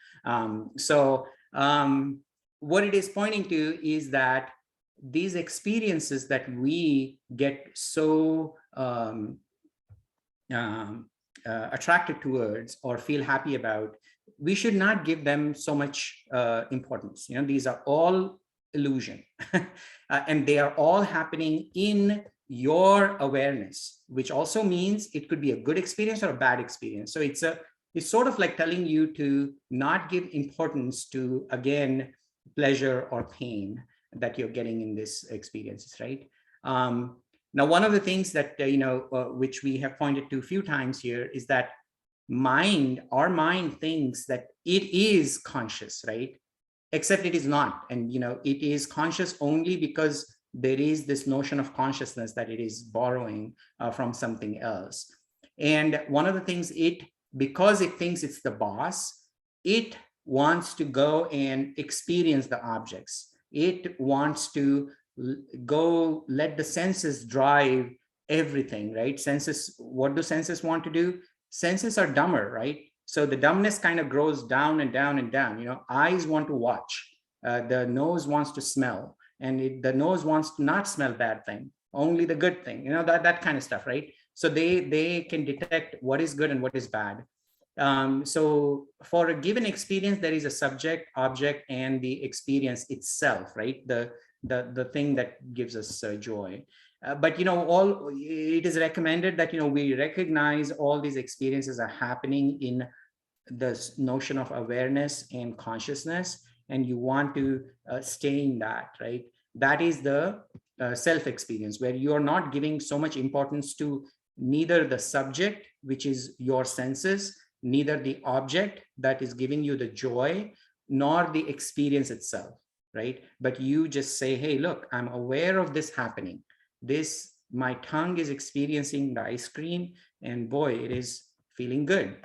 What it is pointing to is that these experiences that we get so attracted towards or feel happy about, we should not give them so much importance. These are all illusion. And they are all happening in your awareness, which also means it could be a good experience or a bad experience. So it's sort of like telling you to not give importance to, again, pleasure or pain that you're getting in these experiences, right? Now, one of the things that, which we have pointed to a few times here is that our mind thinks that it is conscious, right? Except it is not. And, it is conscious only because there is this notion of consciousness that it is borrowing from something else. And one of the things because it thinks it's the boss, it wants to go and experience the objects. It wants to go let the senses drive everything, right? What do senses want to do? Senses are dumber, right? So the dumbness kind of grows down and down and down. Eyes want to watch. The nose wants to smell. And the nose wants to not smell bad thing, only the good thing, that kind of stuff, right? So they can detect what is good and what is bad. So for a given experience, there is a subject, object, and the experience itself, right? The thing that gives us joy. But it is recommended that we recognize all these experiences are happening in this notion of awareness and consciousness, and you want to stay in that, right? That is the self-experience, where you are not giving so much importance to neither the subject, which is your senses, neither the object that is giving you the joy, nor the experience itself, right? But you just say, hey, look, I'm aware of this happening. My tongue is experiencing the ice cream, and boy, it is feeling good.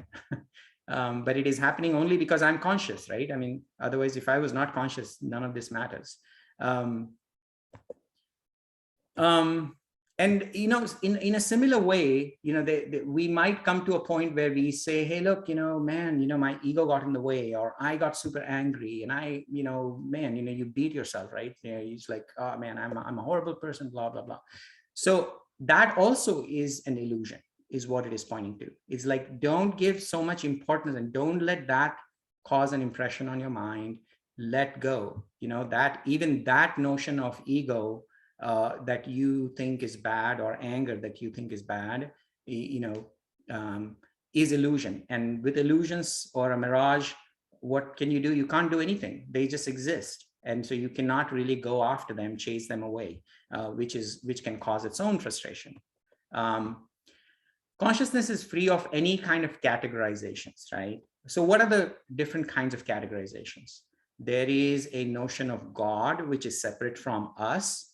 But it is happening only because I'm conscious, right? I mean, otherwise, if I was not conscious, none of this matters. And in a similar way, we might come to a point where we say, hey, look, man, my ego got in the way, or I got super angry, and I, man, you beat yourself, right? It's like, oh man, I'm a horrible person, blah, blah, blah. So that also is an illusion, is what it is pointing to. It's like, don't give so much importance, and don't let that cause an impression on your mind. Let go, that even that notion of ego that you think is bad, or anger that you think is bad, is illusion. And with illusions or a mirage, what can you do? You can't do anything. They just exist. And so you cannot really go after them, chase them away, which can cause its own frustration. Consciousness is free of any kind of categorizations, right? So what are the different kinds of categorizations? There is a notion of God, which is separate from us.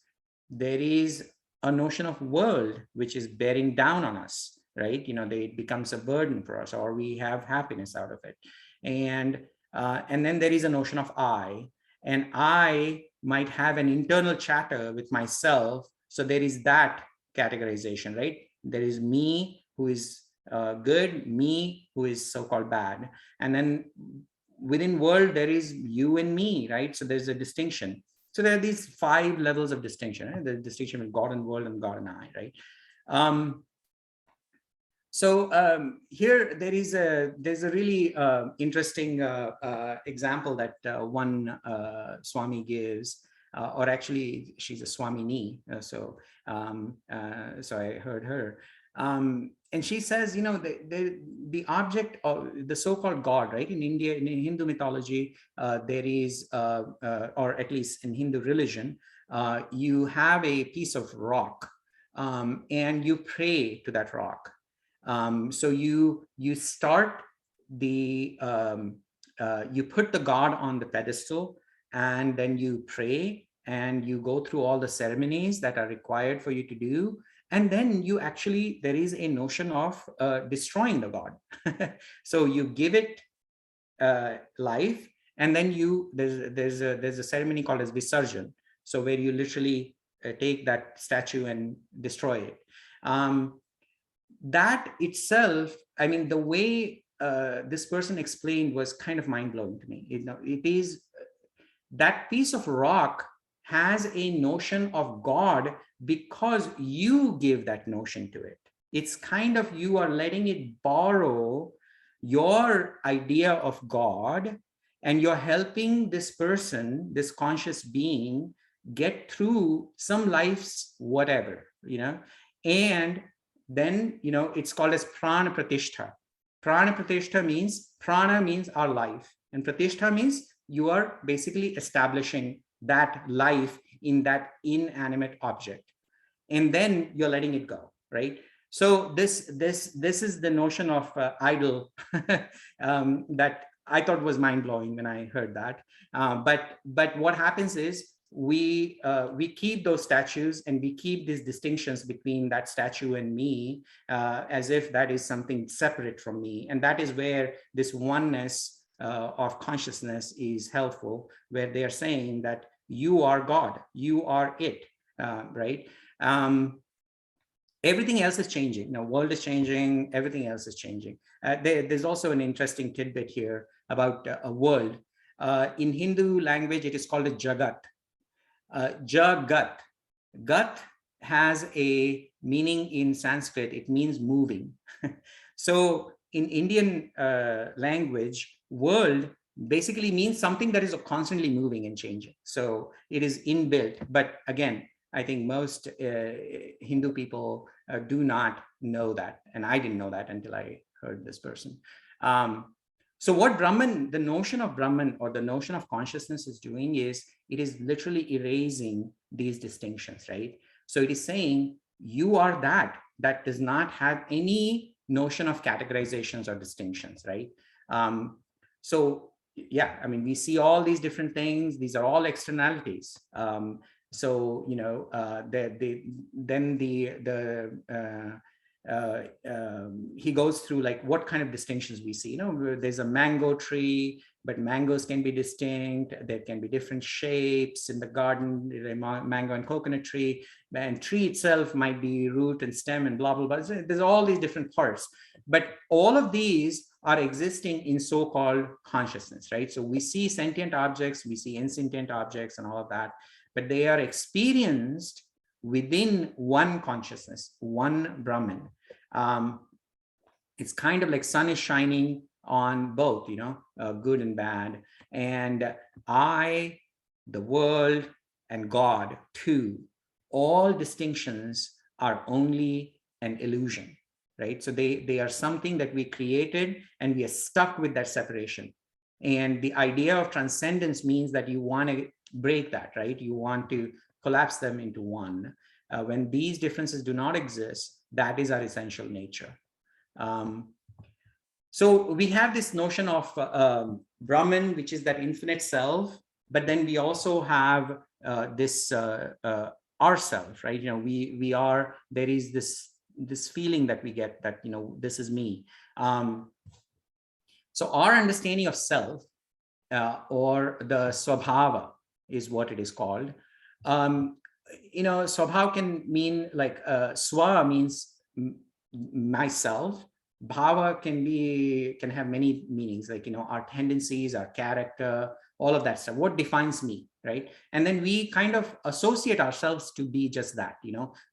There is a notion of world, which is bearing down on us, right? It becomes a burden for us, or we have happiness out of it. And then there is a notion of I, and I might have an internal chatter with myself. So there is that categorization, right? There is me, who is good, me, who is so-called bad. And then within world, there is you and me, right? So there's a distinction. So there are these 5 levels of distinction, right? The distinction between God and world and God and I, right? Here there's a really interesting example that one Swami gives, or actually she's a Swamini. So I heard her. And she says, the object of the so-called God, right? In India, in Hindu mythology, there is, or at least in Hindu religion, you have a piece of rock, and you pray to that rock. So you start the, you put the God on the pedestal, and then you pray, and you go through all the ceremonies that are required for you to do. And then you actually, there is a notion of destroying the God. So you give it life, and then there's a ceremony called as Visarjan. So where you literally take that statue and destroy it. That itself, I mean, the way this person explained was kind of mind-blowing to me. It is, that piece of rock has a notion of God because you give that notion to it. It's kind of, you are letting it borrow your idea of God, and you're helping this person, this conscious being, get through some life's whatever, and then, it's called as prana pratishtha. Prana pratishtha means, prana means our life, and pratishtha means you are basically establishing that life in that inanimate object, and then you're letting it go, right? So this is the notion of idol that I thought was mind-blowing when I heard that. But what happens is, we keep those statues, and we keep these distinctions between that statue and me, as if that is something separate from me. And that is where this oneness of consciousness is helpful, where they are saying that you are God, you are it, right? Everything else is changing. World is changing, everything else is changing. There's also an interesting tidbit here about a world. In Hindu language, it is called a Jagat. Jagat. Gat has a meaning in Sanskrit. It means moving. So in Indian language, world basically means something that is constantly moving and changing. So it is inbuilt. But again, I think most Hindu people do not know that. And I didn't know that until I heard this person. So what Brahman, the notion of Brahman, or the notion of consciousness, is doing is, it is literally erasing these distinctions, right? So it is saying, you are that does not have any notion of categorizations or distinctions, right? So yeah, I mean, we see all these different things. These are all externalities. So, he goes through like what kind of distinctions we see. There's a mango tree, but mangoes can be distinct. There can be different shapes in the garden, mango and coconut tree, and tree itself might be root and stem and blah, blah, blah. There's all these different parts, but all of these are existing in so-called consciousness, right? So we see sentient objects, we see insentient objects and all of that, but they are experienced within one consciousness, one Brahman. It's kind of like sun is shining on both, good and bad. And I, the world, and God too, all distinctions are only an illusion, right? So they are something that we created, and we are stuck with that separation. And the idea of transcendence means that you want to break that, right? You want to collapse them into one. When these differences do not exist, that is our essential nature. So we have this notion of Brahman, which is that infinite self, but then we also have this ourself, right? We are, there is this feeling that we get that, this is me. So our understanding of self, or the swabhava, is what it is called. Swabhava can mean like, swa means myself, Bhava can have many meanings, like, our tendencies, our character, all of that stuff. What defines me, right? And then we kind of associate ourselves to be just that.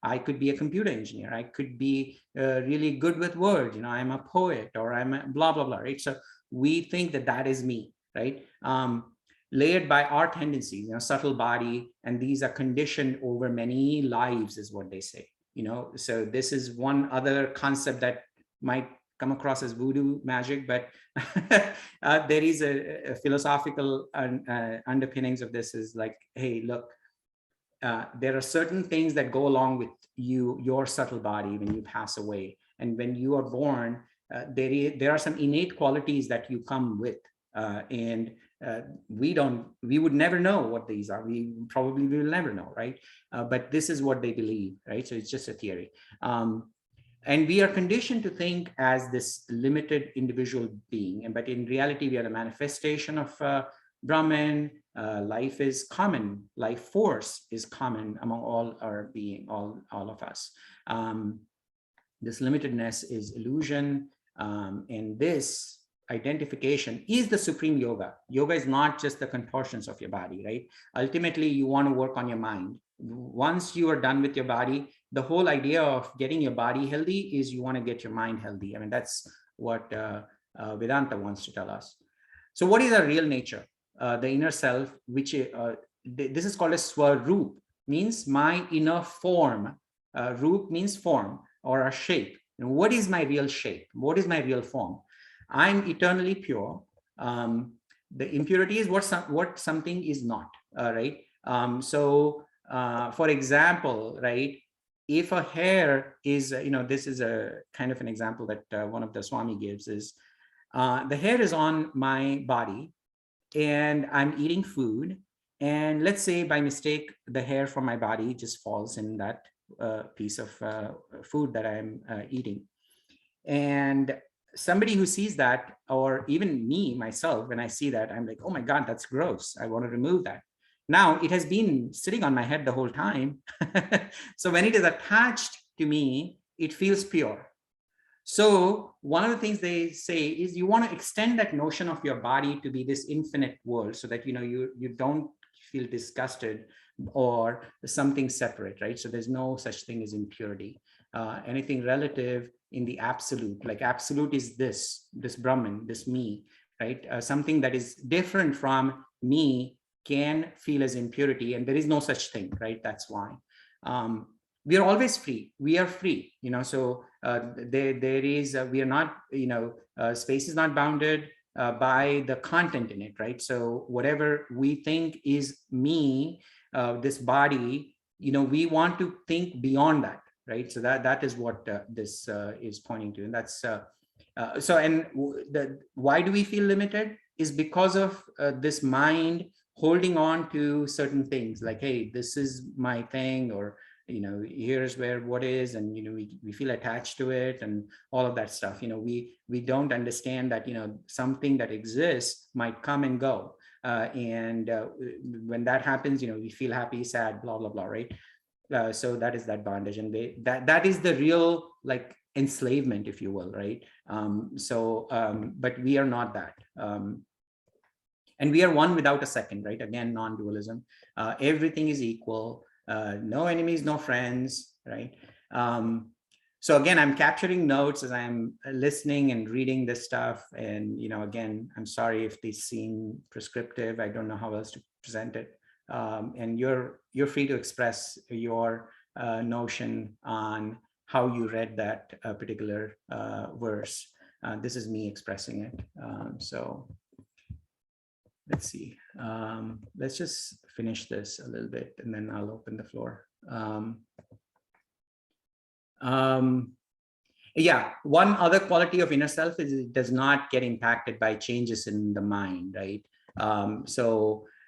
I could be a computer engineer. I could be really good with words. I'm a poet, or I'm a blah, blah, blah, right? So we think that that is me, right? Layered by our tendencies, subtle body, and these are conditioned over many lives, is what they say. So this is one other concept that might come across as voodoo magic, but there is a philosophical underpinnings of this, is like, hey, look, there are certain things that go along with your subtle body when you pass away. And when you are born, there are some innate qualities that you come with. And we would never know what these are. We probably will never know, right? But this is what they believe, right? So it's just a theory. And we are conditioned to think as this limited individual being, but in reality, we are the manifestation of Brahman. Life is common. Life force is common among all our being, all of us. This limitedness is illusion, and this identification is the supreme yoga. Yoga is not just the contortions of your body, right? Ultimately, you want to work on your mind. Once you are done with your body, the whole idea of getting your body healthy is you want to get your mind healthy. I mean, that's what Vedanta wants to tell us. So what is our real nature? The inner self, which this is called a swarup, means my inner form. Roop means form or a shape. And what is my real shape? What is my real form? I'm eternally pure. The impurity is what something is not, right? For example, right, if a hair is, this is a kind of an example that one of the Swami gives, is the hair is on my body and I'm eating food. And let's say by mistake, the hair from my body just falls in that piece of food that I'm eating. And somebody who sees that, or even me, myself, when I see that, I'm like, oh my God, that's gross. I want to remove that. Now it has been sitting on my head the whole time. So when it is attached to me, it feels pure. So one of the things they say is you want to extend that notion of your body to be this infinite world, so that, you don't feel disgusted or something separate, right? So there's no such thing as impurity. Anything relative in the absolute, like absolute is this Brahman, this me, right? Something that is different from me can feel as impurity, and there is no such thing, right? That's why we are always free. We are free, so there is, we are not, space is not bounded by the content in it, right? So whatever we think is me, this body, we want to think beyond that, right? So that is what this is pointing to. And that's why do we feel limited is because of this mind holding on to certain things, like, hey, this is my thing, or here's where what is, and we feel attached to it, and all of that stuff. We don't understand that something that exists might come and go, and when that happens, we feel happy, sad, blah blah blah, right? So that is that bondage, and that is the real, like, enslavement, if you will, right? But we are not that, and we are one without a second, right? Again, non-dualism. Everything is equal. No enemies, no friends, right? So again, I'm capturing notes as I'm listening and reading this stuff. And, again, I'm sorry if these seem prescriptive. I don't know how else to present it. And you're free to express your notion on how you read that particular verse. This is me expressing it. So let's see. Let's just finish this a little bit, and then I'll open the floor. Yeah, one other quality of inner self is it does not get impacted by changes in the mind, right?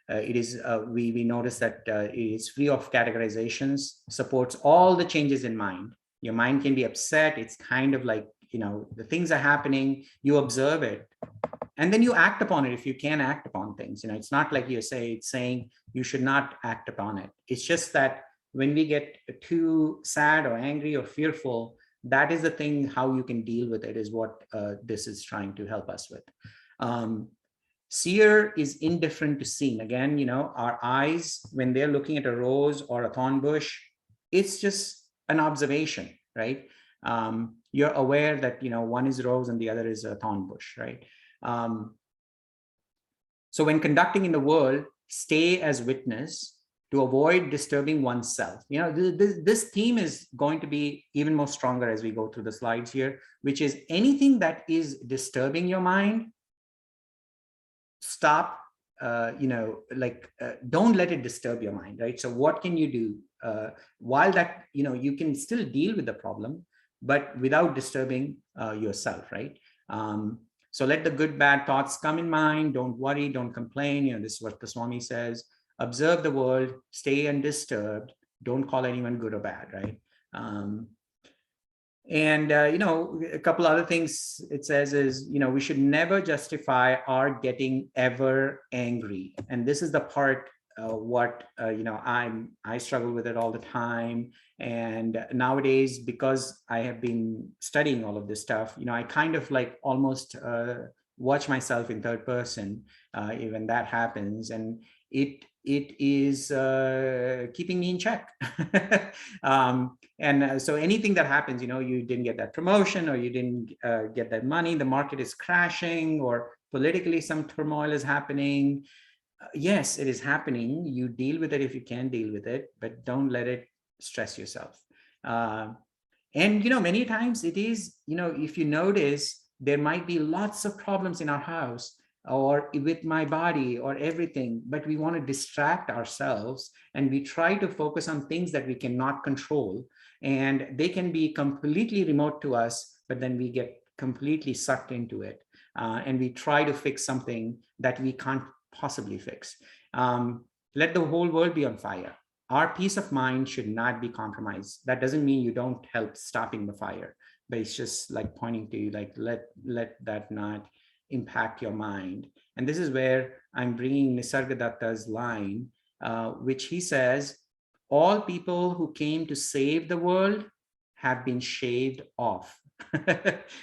It is, we notice that it is free of categorizations, supports all the changes in mind. Your mind can be upset. It's kind of like, the things are happening, you observe it, and then you act upon it if you can act upon things. It's not like it's saying you should not act upon it. It's just that when we get too sad or angry or fearful, that is the thing, how you can deal with it is what this is trying to help us with. Seer is indifferent to seen. Again, our eyes, when they're looking at a rose or a thorn bush, it's just an observation, right? You're aware that, one is rose and the other is a thorn bush, right? So when conducting in the world, stay as witness to avoid disturbing oneself. This theme is going to be even more stronger as we go through the slides here, which is anything that is disturbing your mind, stop, don't let it disturb your mind, right? So what can you do? While that, you can still deal with the problem, but without disturbing yourself, right? So let the good, bad thoughts come in mind. Don't worry, don't complain. This is what the Swami says. Observe the world, stay undisturbed. Don't call anyone good or bad, right? A couple other things it says is, we should never justify our getting ever angry. And this is the part I struggle with it all the time. And nowadays, because I have been studying all of this stuff, I kind of almost watch myself in third person when that happens. And it is keeping me in check. So anything that happens, you didn't get that promotion, or you didn't get that money, the market is crashing, or politically some turmoil is happening. Yes, it is happening. You deal with it if you can deal with it, but don't let it stress yourself. Many times it is, if you notice, there might be lots of problems in our house or with my body or everything, but we want to distract ourselves and we try to focus on things that we cannot control, and they can be completely remote to us, but then we get completely sucked into it, and we try to fix something that we can't possibly fix. Let the whole world be on fire. Our peace of mind should not be compromised. That doesn't mean you don't help stopping the fire, but it's just pointing to let that not impact your mind. And this is where I'm bringing Nisargadatta's line, which he says, all people who came to save the world have been shaved off.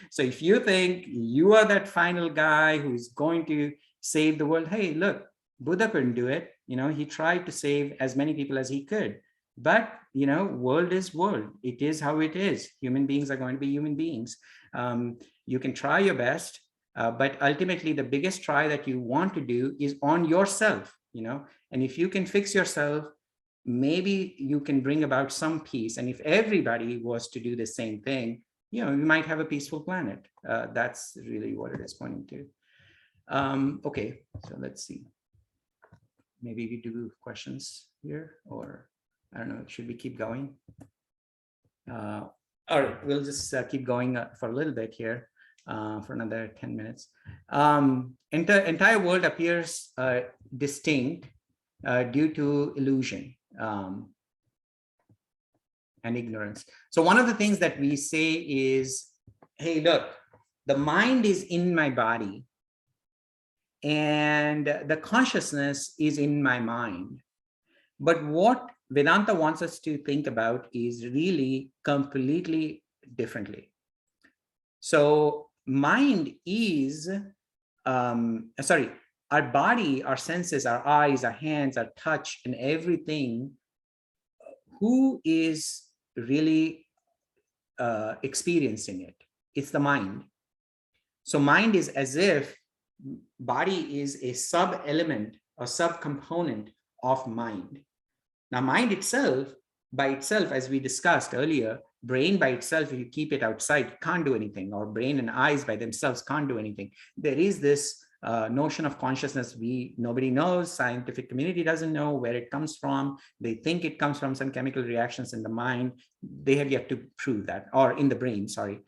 So if you think you are that final guy who's going to save the world, hey, look, Buddha couldn't do it. He tried to save as many people as he could. But, world is world. It is how it is. Human beings are going to be human beings. You can try your best, but ultimately the biggest try that you want to do is on yourself, and if you can fix yourself, maybe you can bring about some peace. And if everybody was to do the same thing, we might have a peaceful planet. That's really what it is pointing to. Okay, so let's see. Maybe we do questions here, or I don't know, should we keep going? All right, we'll just keep going for a little bit here for another 10 minutes. Entire world appears distinct due to illusion and ignorance. So one of the things that we say is, hey, look, the mind is in my body and the consciousness is in my mind. But what Vedanta wants us to think about is really completely differently. So mind is, our body, our senses, our eyes, our hands, our touch, and everything, who is really experiencing it? It's the mind. So mind is as if body is a sub-element or sub-component of mind. Now, mind itself, by itself, as we discussed earlier, brain by itself, if you keep it outside, can't do anything, or brain and eyes by themselves can't do anything. There is this notion of consciousness nobody knows, scientific community doesn't know where it comes from. They think it comes from some chemical reactions in the mind. They have yet to prove that, or in the brain, sorry.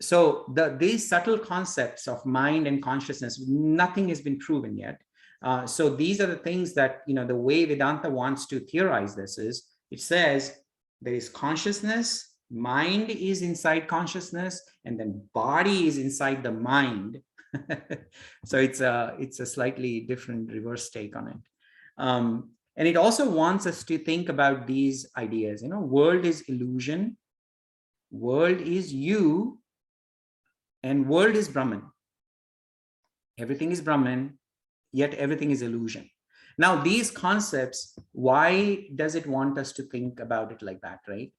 So these subtle concepts of mind and consciousness, nothing has been proven yet. So these are the things that, the way Vedanta wants to theorize this is, it says there is consciousness, mind is inside consciousness, and then body is inside the mind. So it's a slightly different reverse take on it. And it also wants us to think about these ideas, world is illusion. World is you, and world is Brahman. Everything is Brahman, yet everything is illusion. Now, these concepts, why does it want us to think about it like that, right?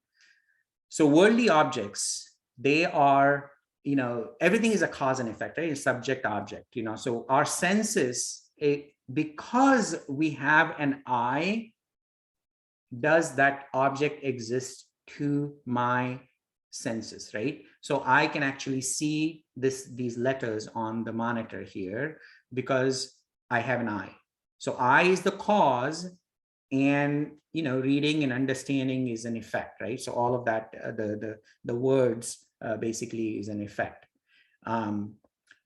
So worldly objects, they are, everything is a cause and effect, right? It's subject object, so our senses, because we have an eye, does that object exist to my senses, right? So I can actually see these letters on the monitor here because I have an eye. So eye is the cause, and reading and understanding is an effect, right? So all of that, the words basically is an effect.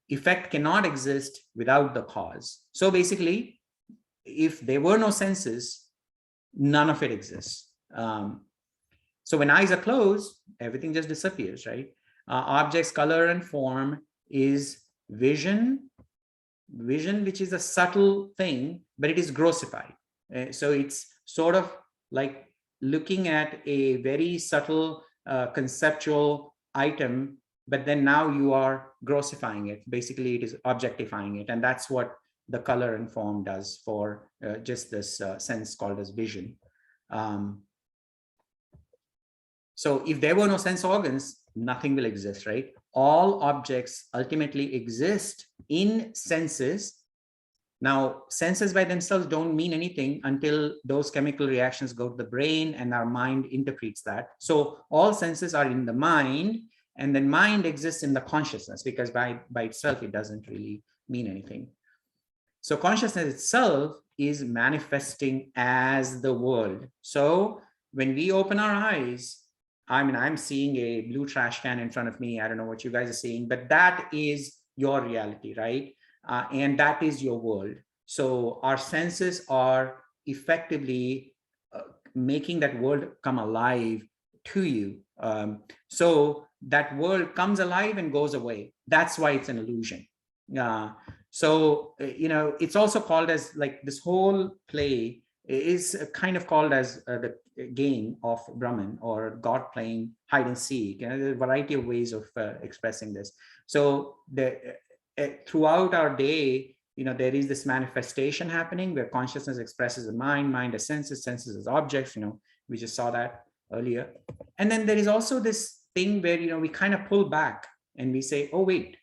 Effect cannot exist without the cause. So basically, if there were no senses, none of it exists. So when eyes are closed, everything just disappears, right? Objects, color, and form is vision, which is a subtle thing, but it is grossified. So it's sort of like looking at a very subtle conceptual item, but then now you are grossifying it. Basically, it is objectifying it. And that's what the color and form does for just this sense called as vision. So if there were no sense organs, nothing will exist, right? All objects ultimately exist in senses. Now, senses by themselves don't mean anything until those chemical reactions go to the brain and our mind interprets that. So all senses are in the mind, and then mind exists in the consciousness, because by itself, it doesn't really mean anything. So consciousness itself is manifesting as the world. So when we open our eyes, I'm seeing a blue trash can in front of me. I don't know what you guys are seeing, but that is your reality, right? And that is your world. So our senses are effectively making that world come alive to you. So that world comes alive and goes away. That's why it's an illusion. So, it's also called as, like, this whole play is kind of called as the game of Brahman, or God playing hide and seek. There's a variety of ways of expressing this. So throughout our day, there is this manifestation happening where consciousness expresses the mind as senses as objects. We just saw that earlier. And then there is also this thing where, we kind of pull back and we say, oh, wait,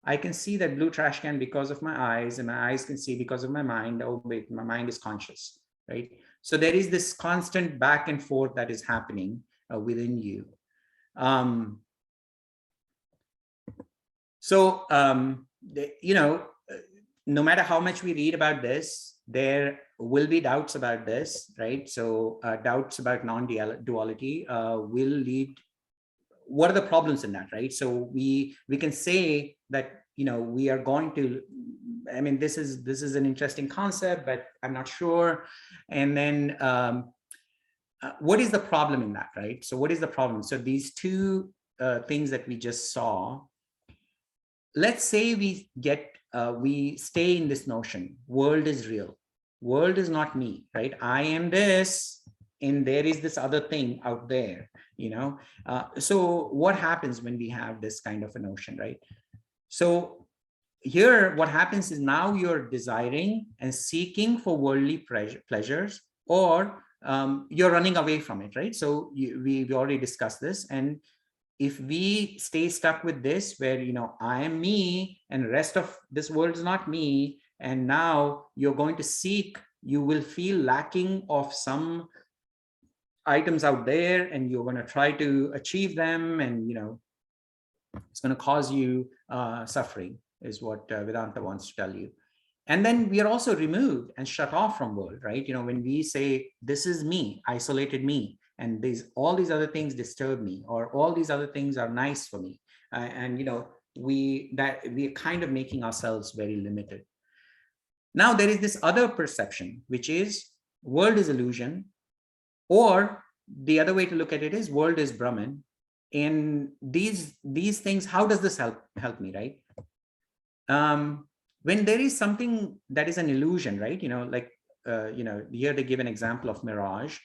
I can see that blue trash can because of my eyes, and my eyes can see because of my mind. Oh, wait, my mind is conscious, right? So there is this constant back and forth that is happening within you. No matter how much we read about this, there will be doubts about this, right? So doubts about non-duality will lead. What are the problems in that, right? So we can say that, we are going to, this is an interesting concept, but I'm not sure. And then what is the problem in that, right? So what is the problem? So these two things that we just saw, let's say we stay in this notion, world is real. World is not me, right? I am this, and there is this other thing out there, so what happens when we have this kind of a notion, right? So here, what happens is now you're desiring and seeking for worldly pleasures, or you're running away from it, right? So we've already discussed this. And if we stay stuck with this, where, I am me and the rest of this world is not me, and now you're going to seek, you will feel lacking of some items out there, and you're going to try to achieve them, and it's going to cause you suffering, is what Vedanta wants to tell you. And then we are also removed and shut off from world, right? When we say, this is me, isolated me, and all these other things disturb me, or all these other things are nice for me, and we're kind of making ourselves very limited. Now there is this other perception, which is world is illusion, or the other way to look at it is world is Brahman. And these things, how does this help me, right? When there is something that is an illusion, right? Here they give an example of mirage.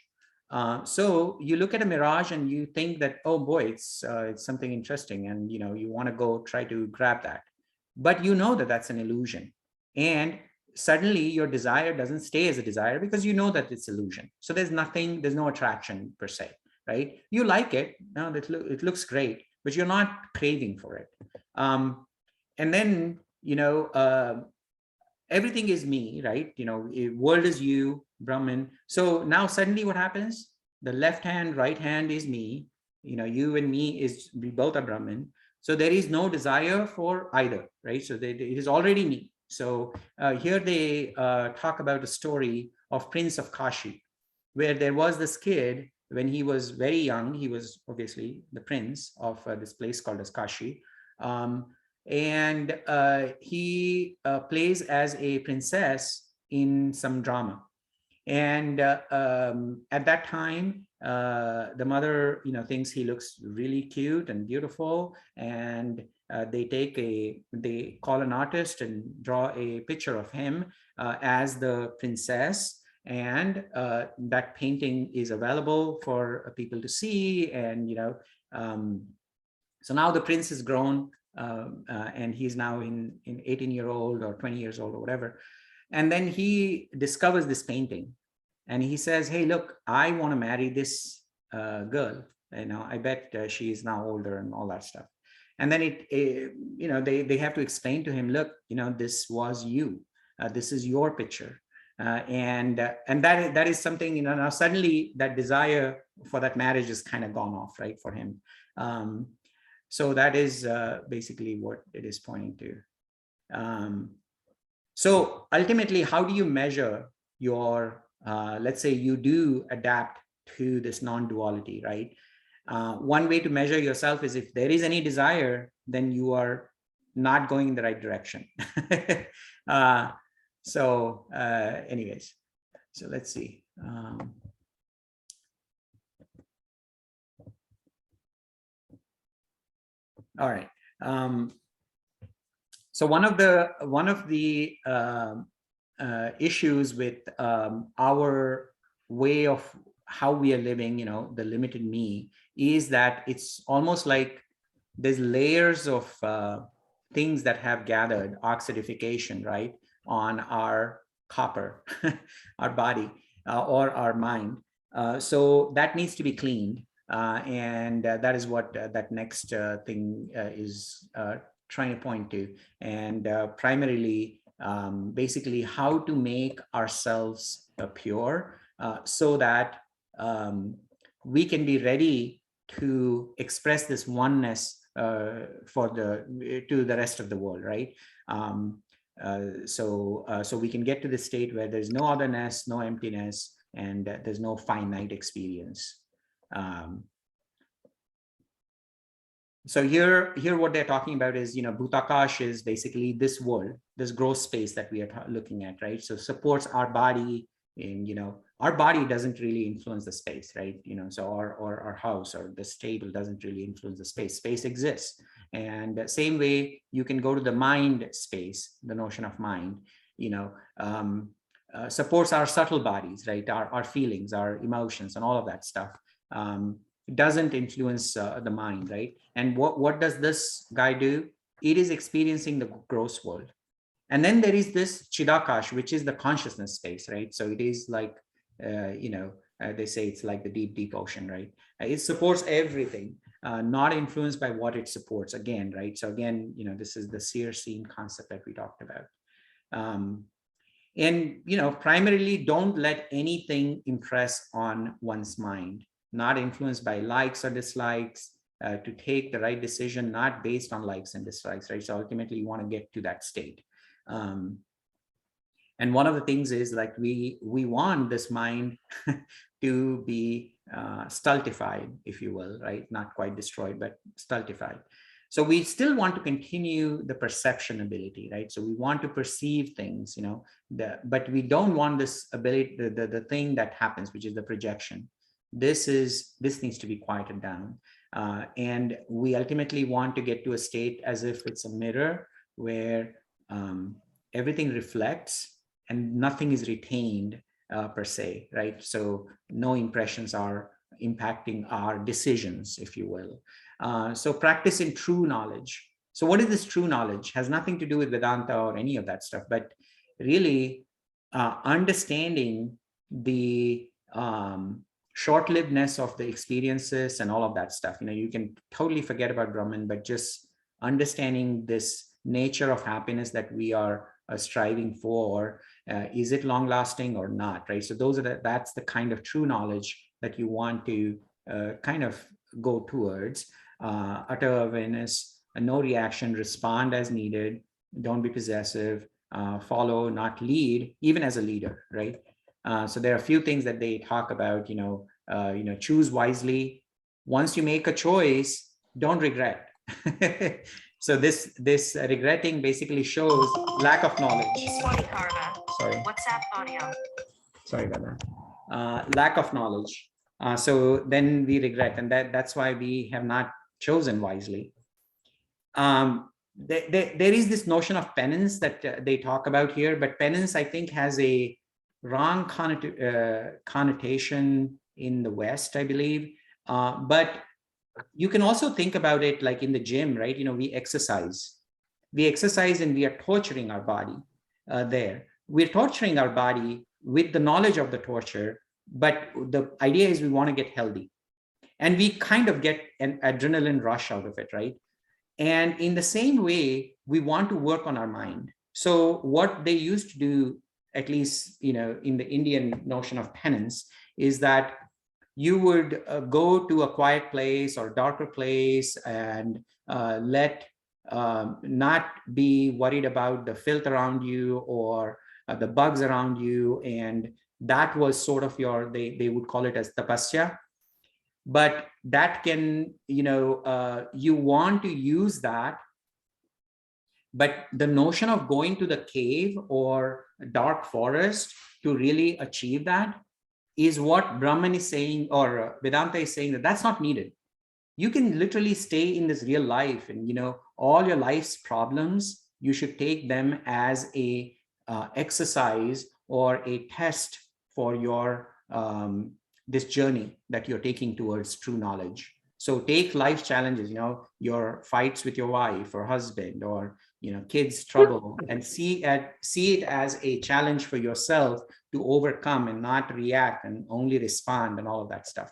So you look at a mirage and you think that, oh boy, it's something interesting, and you want to go try to grab that, but you know that that's an illusion, and suddenly your desire doesn't stay as a desire because you know that it's illusion. So there's no attraction per se, right? You like it, no, it looks great, but you're not craving for it. And then everything is me, right? World is you, Brahman. So now suddenly what happens? The left hand, right hand is me. You and me we both are Brahman. So there is no desire for either, right? So it is already me. So here they talk about a story of Prince of Kashi, where there was this kid when he was very young. He was obviously the prince of this place called as Kashi. And he plays as a princess in some drama. And at that time, the mother, thinks he looks really cute and beautiful, and they call an artist and draw a picture of him as the princess, and that painting is available for people to see. And so now the prince is grown, and he's now in 18-year-old or 20 years old or whatever. And then he discovers this painting, and he says, hey, look, I want to marry this girl. I bet she is now older and all that stuff. And then they have to explain to him, look, this was you. This is your picture. And that is something, now suddenly that desire for that marriage is kind of gone off, right, for him. So that is basically what it is pointing to. So ultimately, how do you measure your, let's say you do adapt to this non-duality, right? One way to measure yourself is if there is any desire, then you are not going in the right direction. Anyways, so let's see. All right. So one of the issues with our way of how we are living, the limited me, is that it's almost like there's layers of things that have gathered, oxidification, right, on our copper, our body, or our mind. So that needs to be cleaned. And that is what that next thing is trying to point to. And primarily, basically, how to make ourselves pure so that we can be ready to express this oneness to the rest of the world, right? So we can get to the state where there's no otherness, no emptiness, and there's no finite experience. So here what they're talking about is, Bhutakash is basically this world, this gross space that we are looking at, right? So supports our body, and our body doesn't really influence the space, right? So our house or the table doesn't really influence the space. Space exists, and same way you can go to the mind space, the notion of mind, supports our subtle bodies, right? Our feelings, our emotions, and all of that stuff. It doesn't influence the mind, right? And what does this guy do? It is experiencing the gross world. And then there is this Chidakash, which is the consciousness space, right? So it is like, they say it's like the deep, deep ocean, right? It supports everything, not influenced by what it supports, again, right? So again, this is the Seer Seen concept that we talked about. And, primarily don't let anything impress on one's mind, not influenced by likes or dislikes, to take the right decision, not based on likes and dislikes, right? So ultimately you want to get to that state. And one of the things is like, we want this mind to be stultified, if you will, right? Not quite destroyed, but stultified. So we still want to continue the perception ability, right? So we want to perceive things, but we don't want this ability, the thing that happens, which is the projection. This needs to be quieted down. And we ultimately want to get to a state as if it's a mirror where everything reflects and nothing is retained per se, right? So no impressions are impacting our decisions, if you will. So practice in true knowledge. So what is this true knowledge? Has nothing to do with Vedanta or any of that stuff, but really understanding the short-livedness of the experiences and all of that stuff. You can totally forget about Brahman, but just understanding this nature of happiness that we are striving for, is it long-lasting or not, right? So that's the kind of true knowledge that you want to kind of go towards. Utter awareness, no reaction, respond as needed, don't be possessive, follow, not lead, even as a leader, right? So there are a few things that they talk about, choose wisely. Once you make a choice, don't regret. So this regretting basically shows lack of knowledge. Sorry. WhatsApp audio. Sorry about that. Lack of knowledge. So then we regret, and that's why we have not chosen wisely. There is this notion of penance that they talk about here, but penance, I think, has a wrong connotation in the West, I believe. But you can also think about it like in the gym, right? We exercise. We exercise and we are torturing our body there. We're torturing our body with the knowledge of the torture, but the idea is we want to get healthy. And we kind of get an adrenaline rush out of it, right? And in the same way, we want to work on our mind. So what they used to do, at least in the Indian notion of penance, is that you would go to a quiet place or darker place and not be worried about the filth around you or the bugs around you. And that was sort of they would call it as tapasya. But that can, you want to use that. But the notion of going to the cave or dark forest to really achieve that is what Brahman is saying, or Vedanta is saying, that that's not needed. You can literally stay in this real life, and all your life's problems, you should take them as a exercise or a test for your this journey that you're taking towards true knowledge. So take life's challenges, your fights with your wife or husband, or kids' trouble, and see it as a challenge for yourself to overcome and not react and only respond and all of that stuff.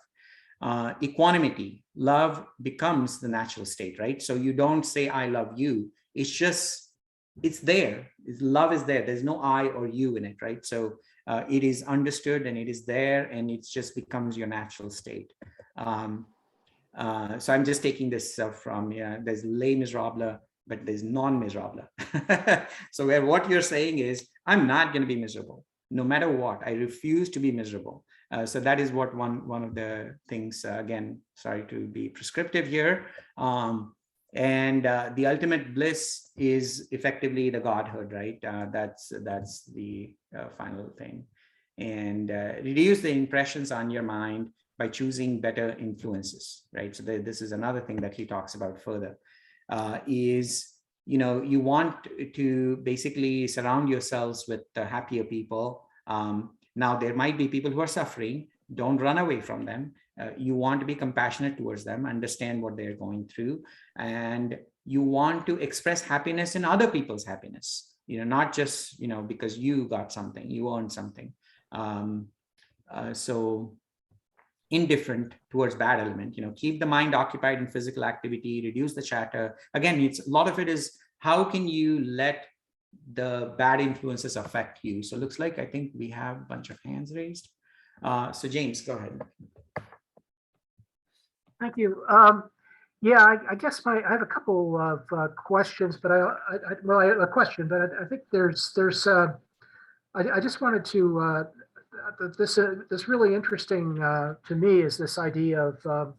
Equanimity, love becomes the natural state, right? So you don't say I love you. It's there. Love is there. There's no I or you in it, right? So it is understood and it is there, and it just becomes your natural state. So I'm just taking this from, there's les miserables, but there's non-miserable. So where what you're saying is, I'm not going to be miserable, no matter what. I refuse to be miserable. So that is what one of the things, again, sorry to be prescriptive here. And the ultimate bliss is effectively the Godhood, right? That's the final thing. And reduce the impressions on your mind by choosing better influences, right? So this is another thing that he talks about further, is, you want to basically surround yourselves with happier people. Now, there might be people who are suffering. Don't run away from them. You want to be compassionate towards them, understand what they're going through, and you want to express happiness in other people's happiness, not just, because you got something, you earned something. So indifferent towards bad element, keep the mind occupied in physical activity, reduce the chatter. Again, a lot of it is, how can you let the bad influences affect you? So it looks like, I think we have a bunch of hands raised. So James, go ahead. Thank you. I guess I have a couple of questions, but I have a question, but I think I just wanted to, this really interesting to me is this idea of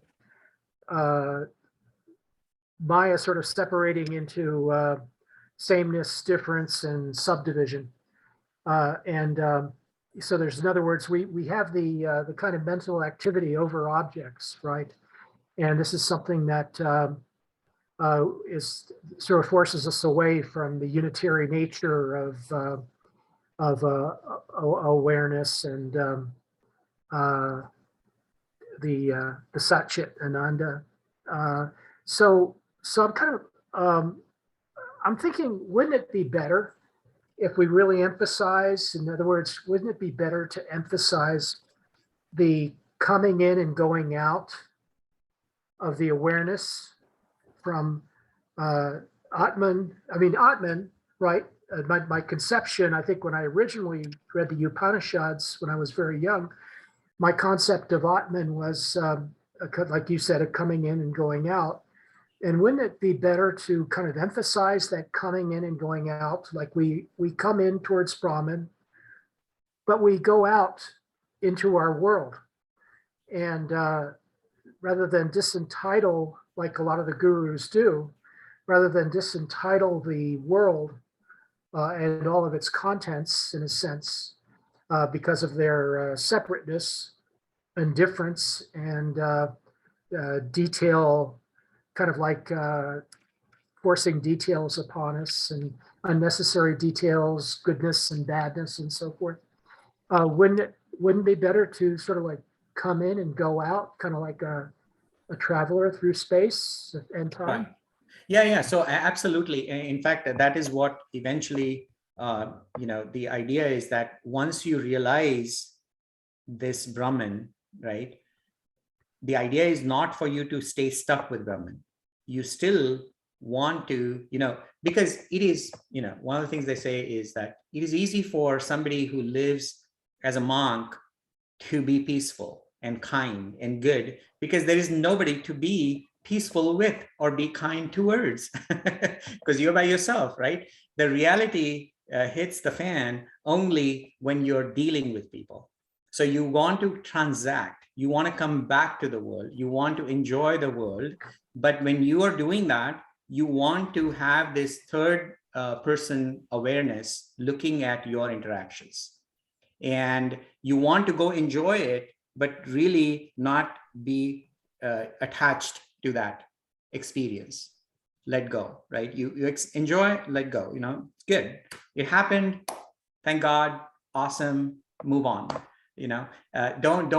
Maya sort of separating into sameness, difference, and subdivision. So there's, in other words, we have the kind of mental activity over objects, right? And this is something that is sort of forces us away from the unitary nature of of awareness and the Satchit Ananda. So I'm kind of I'm thinking, wouldn't it be better if we really emphasize, in other words, wouldn't it be better to emphasize the coming in and going out of the awareness from Atman? I mean, Atman, right? My conception, I think when I originally read the Upanishads when I was very young, my concept of Atman was, like you said, a coming in and going out. And wouldn't it be better to kind of emphasize that coming in and going out? Like we come in towards Brahman, but we go out into our world. And rather than disentitle, like a lot of the gurus do, rather than disentitle the world and all of its contents, in a sense, because of their separateness and difference and detail, kind of like forcing details upon us and unnecessary details, goodness and badness and so forth. Wouldn't it be better to sort of like come in and go out, kind of like a traveler through space and time? Right. Yeah. So absolutely. In fact, that is what eventually, the idea is that once you realize this Brahman, right, the idea is not for you to stay stuck with Brahman. You still want to, because it is, one of the things they say is that it is easy for somebody who lives as a monk to be peaceful and kind and good, because there is nobody to be peaceful with or be kind towards, because you're by yourself, right? The reality hits the fan only when you're dealing with people. So you want to transact, you want to come back to the world, you want to enjoy the world. But when you are doing that, you want to have this third person awareness looking at your interactions. And you want to go enjoy it, but really not be attached to that experience. Let go, right? You enjoy, let go, it's good. It happened, thank God, awesome, move on. Don't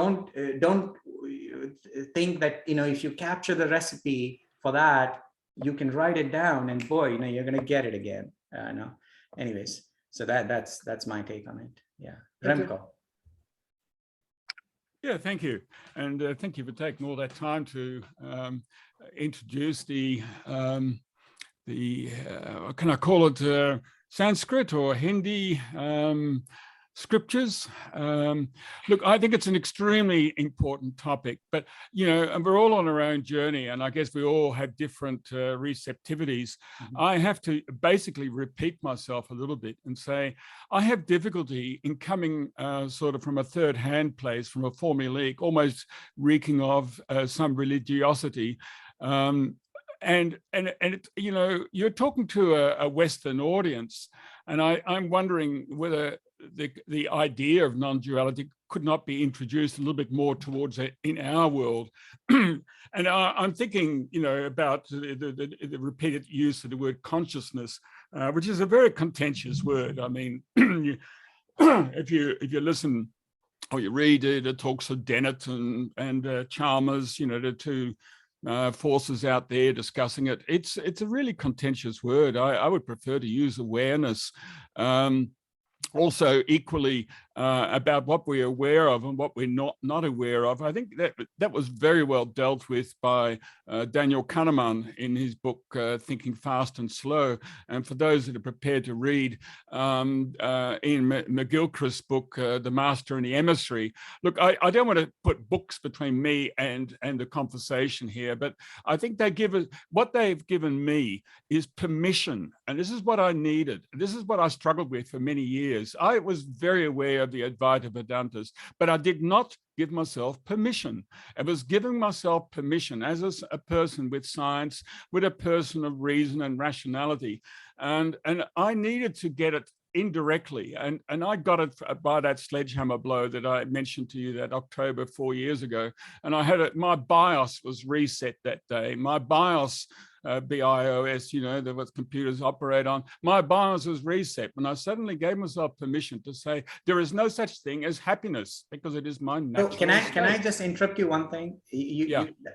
think that, if you capture the recipe for that, you can write it down and boy, you're going to get it again. No. Anyways, so that's my take on it. Yeah. Remco. Yeah, thank you. And thank you for taking all that time to introduce the can I call it Sanskrit or Hindi scriptures. Look, I think it's an extremely important topic, but and we're all on our own journey, and I guess we all have different receptivities. I have to basically repeat myself a little bit and say I have difficulty in coming sort of from a third-hand place, from a formulaic, almost reeking of some religiosity. And you're talking to a Western audience, and I'm wondering whether the idea of non-duality could not be introduced a little bit more towards it in our world. And I'm thinking, about the repeated use of the word consciousness, which is a very contentious word. I mean, if you listen or you read it, it talks of Dennett and Chalmers, the two forces out there discussing it. It's a really contentious word. I would prefer to use awareness. Also equally about what we're aware of and what we're not aware of. I think that was very well dealt with by Daniel Kahneman in his book, Thinking Fast and Slow. And for those that are prepared to read Ian McGilchrist's book, The Master and the Emissary. Look, I don't want to put books between me and the conversation here, but I think what they've given me is permission. And this is what I needed. This is what I struggled with for many years. I was very aware of the Advaita Vedantas, but I did not give myself permission. I was giving myself permission as a person with science, with a person of reason and rationality. And I needed to get it indirectly. And I got it by that sledgehammer blow that I mentioned to you that October 4 years ago. And I had my BIOS was reset that day. My BIOS, BIOS, you know, that what computers operate on. My BIOS was reset when I suddenly gave myself permission to say, there is no such thing as happiness because it is my natural can I state. just interrupt you one thing?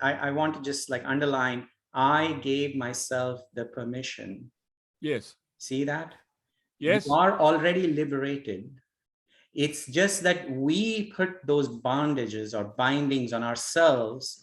I want to just like underline, I gave myself the permission. Yes. See that? Yes. You are already liberated. It's just that we put those bondages or bindings on ourselves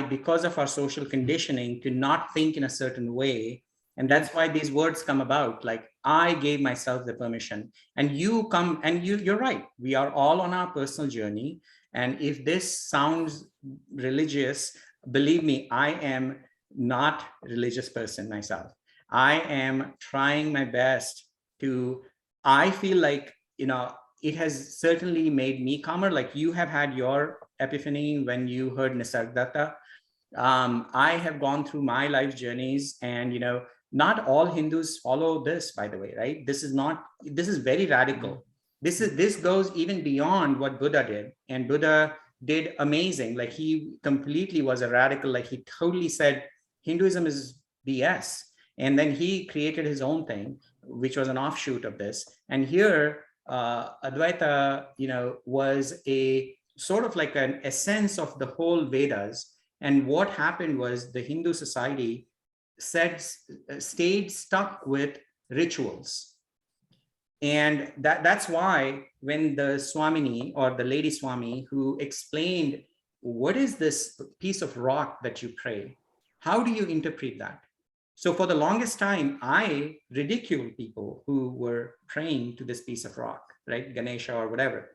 because of our social conditioning to not think in a certain way. And that's why these words come about, like, I gave myself the permission. And you come, and you're right. We are all on our personal journey. And if this sounds religious, believe me, I am not a religious person myself. I am trying my best I feel like, you know, it has certainly made me calmer. Like you have had your epiphany when you heard Nisargadatta. I have gone through my life journeys, and, you know, not all Hindus follow this, by the way, right? This is very radical. This goes even beyond what Buddha did, and Buddha did amazing. Like he completely was a radical. Like he totally said Hinduism is BS. And then he created his own thing, which was an offshoot of this. And here, Advaita, you know, was a sort of like an essence of the whole Vedas. And what happened was the Hindu society stayed stuck with rituals. And that's why when the Swamini or the Lady Swami who explained, what is this piece of rock that you pray? How do you interpret that? So for the longest time, I ridiculed people who were praying to this piece of rock, right? Ganesha or whatever.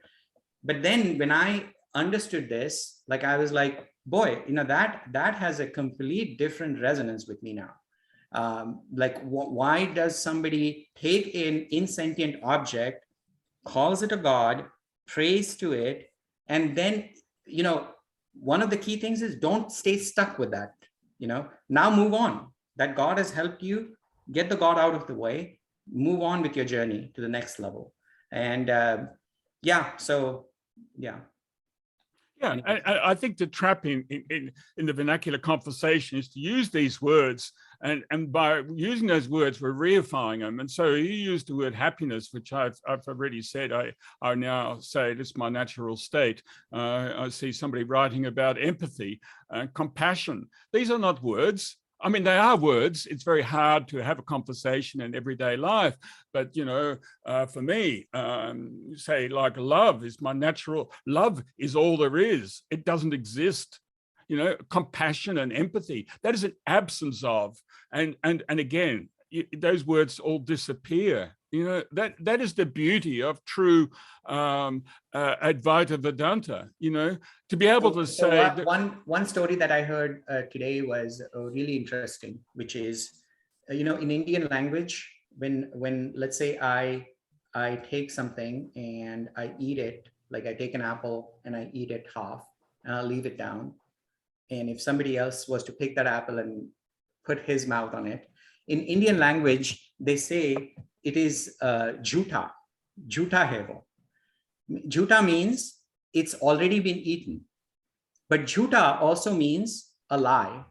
But then when I understood this, like I was like, boy, you know, that has a complete different resonance with me now. Why does somebody take an insentient object, calls it a god, prays to it, and then, you know, one of the key things is don't stay stuck with that, you know, now move on. That God has helped you, get the God out of the way, move on with your journey to the next level. And so. Yeah, I think the trap in the vernacular conversation is to use these words, and by using those words, we're reifying them. And so you used the word happiness, which I've already said. I now say it's my natural state. I see somebody writing about empathy, compassion. These are not words. I mean, they are words. It's very hard to have a conversation in everyday life. But, you know, for me, say like love is my natural, love is all there is. It doesn't exist. You know, compassion and empathy, that is an absence of. And again, those words all disappear. You know, that is the beauty of true Advaita Vedanta, you know, to be able to say that. One story that I heard today was really interesting, which is, you know, in Indian language, when let's say I take something and I eat it, like I take an apple and I eat it half and I'll leave it down. And if somebody else was to pick that apple and put his mouth on it, in Indian language, they say it is jhuta hevo. Jhuta means it's already been eaten, but jhuta also means a lie.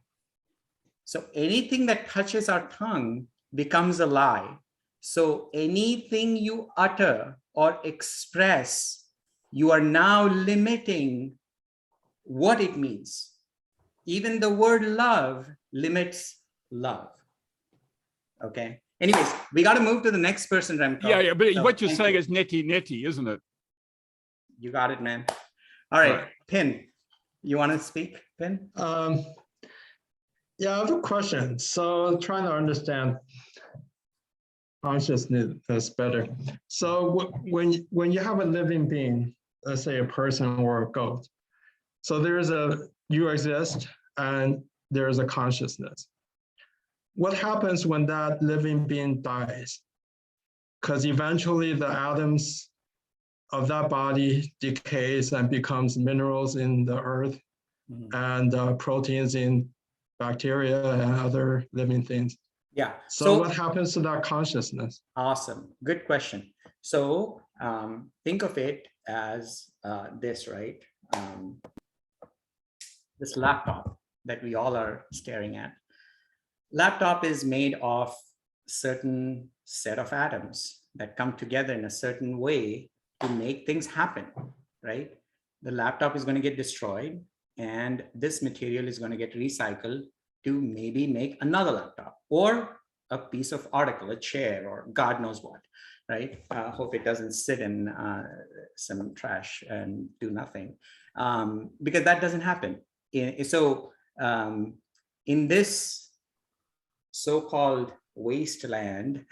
So anything that touches our tongue becomes a lie. So anything you utter or express, you are now limiting what it means. Even the word love limits love. Okay. Anyways, we got to move to the next person, Remco. Yeah, but so, what you're saying is neti, isn't it? You got it, man. All right. Pin, you want to speak, Pin? Yeah, I have a question. So trying to understand consciousness better. So when you have a living being, let's say a person or a ghost, so you exist and there is a consciousness. What happens when that living being dies? Because eventually the atoms of that body decays and becomes minerals in the earth and proteins in bacteria and other living things. Yeah. So what happens to that consciousness? Awesome. Good question. So think of it as this, right? This laptop that we all are staring at. Laptop is made of certain set of atoms that come together in a certain way to make things happen, right? The laptop is going to get destroyed, and this material is going to get recycled to maybe make another laptop or a piece of article, a chair, or God knows what, right? Hope it doesn't sit in some trash and do nothing, because that doesn't happen. So in this so-called wasteland,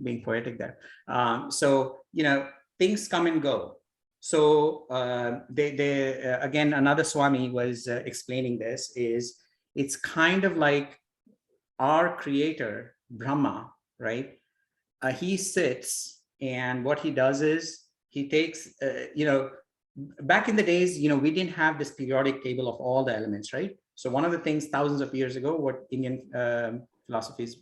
being poetic there, so, you know, things come and go. So again, another Swami was explaining this, is it's kind of like our creator, Brahma, right? He sits, and what he does is he takes, you know, back in the days, you know, we didn't have this periodic table of all the elements, right? So one of the things thousands of years ago, what Indian philosophers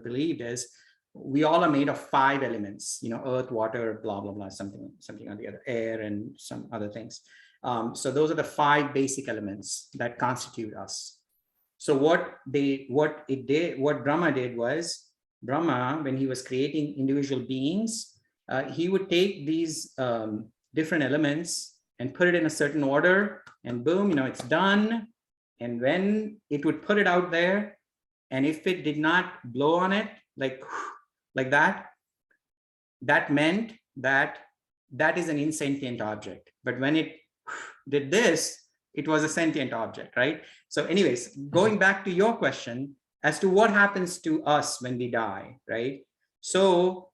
believed is we all are made of 5 elements, you know, earth, water, blah, blah, blah, something on the other, air, and some other things. So those are the 5 basic elements that constitute us. So what Brahma did was, Brahma, when he was creating individual beings, he would take these different elements and put it in a certain order, and boom, you know, it's done. And when it would put it out there, and if it did not blow on it, like that, that meant that that is an insentient object. But when it did this, it was a sentient object, right? So anyways, going back to your question as to what happens to us when we die, right? So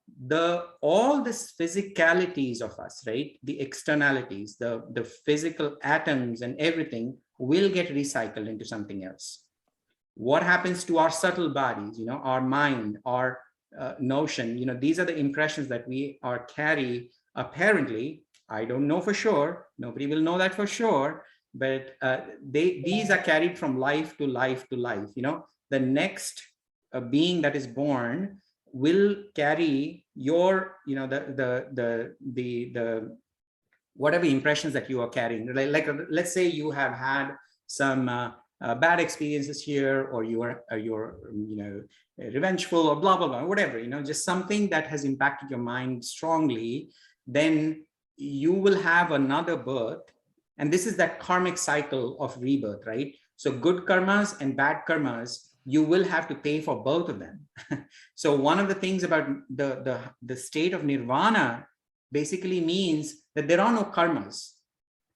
all this physicalities of us, right? The externalities, the physical atoms and everything will get recycled into something else. What happens to our subtle bodies, you know, our mind, our notion, you know, these are the impressions that we are carry. Apparently, I don't know for sure, nobody will know that for sure, but these are carried from life to life to life. You know, the next being that is born will carry your, you know, the whatever impressions that you are carrying. Like let's say you have had some bad experiences here, or you're you know, revengeful, or blah blah blah, whatever, you know, just something that has impacted your mind strongly. Then you will have another birth, and this is that karmic cycle of rebirth, right? So good karmas and bad karmas, you will have to pay for both of them. So one of the things about the state of nirvana basically means that there are no karmas.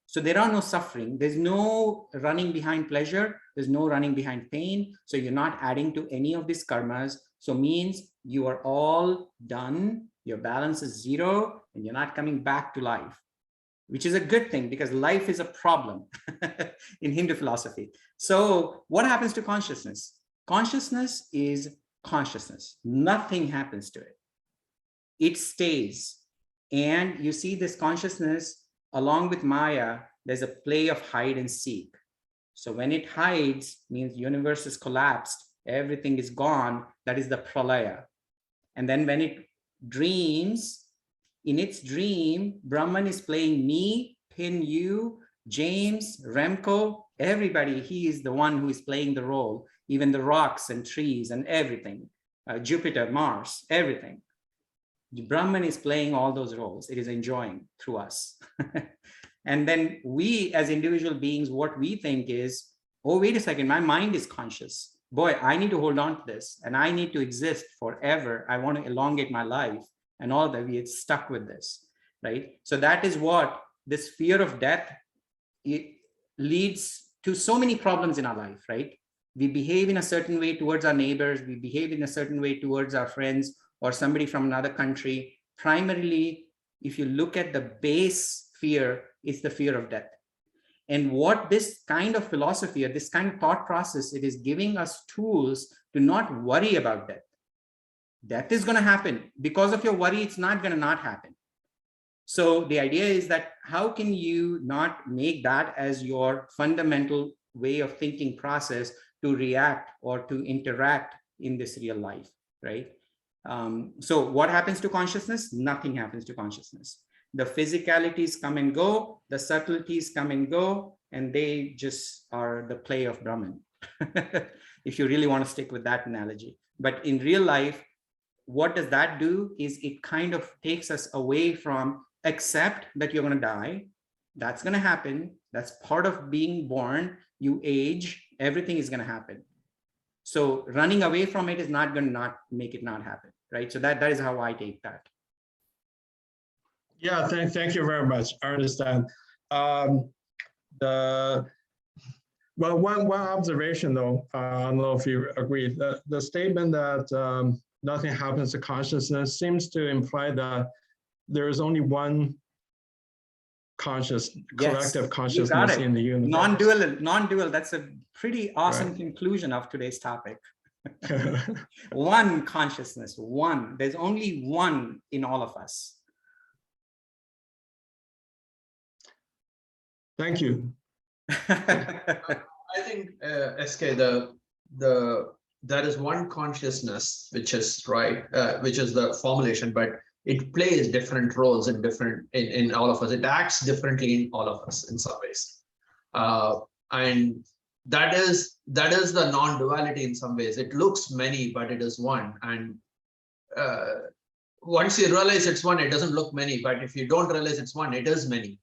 So there are no suffering. There's no running behind pleasure. There's no running behind pain. So you're not adding to any of these karmas. So means you are all done. Your balance is 0, and you're not coming back to life, which is a good thing, because life is a problem in Hindu philosophy. So what happens to consciousness? Consciousness is consciousness. Nothing happens to it. It stays. And you see this consciousness along with Maya, there's a play of hide and seek. So when it hides, means the universe is collapsed, everything is gone. That is the pralaya. And then when it dreams, in its dream, Brahman is playing me, Pin, you, James, Remco, everybody. He is the one who is playing the role, even the rocks and trees and everything, Jupiter, Mars, everything. The Brahman is playing all those roles. It is enjoying through us. And then we as individual beings, what we think is, oh, wait a second, my mind is conscious. Boy, I need to hold on to this, and I need to exist forever. I want to elongate my life, and all that. We get stuck with this, right? So that is what this fear of death, it leads to so many problems in our life, right? We behave in a certain way towards our neighbors. We behave in a certain way towards our friends or somebody from another country. Primarily, if you look at the base fear, it's the fear of death. And what this kind of philosophy or this kind of thought process, it is giving us tools to not worry about death. Death is going to happen. Because of your worry, it's not going to not happen. So the idea is that how can you not make that as your fundamental way of thinking process to react or to interact in this real life, right? So what happens to consciousness? Nothing happens to consciousness. The physicalities come and go, the subtleties come and go, and they just are the play of Brahman. If you really want to stick with that analogy. But in real life, what does that do is it kind of takes us away from accept that you're going to die. That's going to happen. That's part of being born. You age, everything is going to happen. So running away from it is not going to not make it not happen, right? So that is how I take that. Yeah, thank you very much. I understand. Well, one observation though, I don't know if you agree, the statement that nothing happens to consciousness seems to imply that there is only one collective consciousness in the universe. Non-dual. That's a pretty awesome conclusion of today's topic. One consciousness, one. There's only one in all of us. Thank you. I think SK, there is one consciousness which is right, which is the formulation, but it plays different roles in all of us. It acts differently in all of us in some ways, and that is the non-duality in some ways. It looks many, but it is one. And once you realize it's one, it doesn't look many. But if you don't realize it's one, it is many.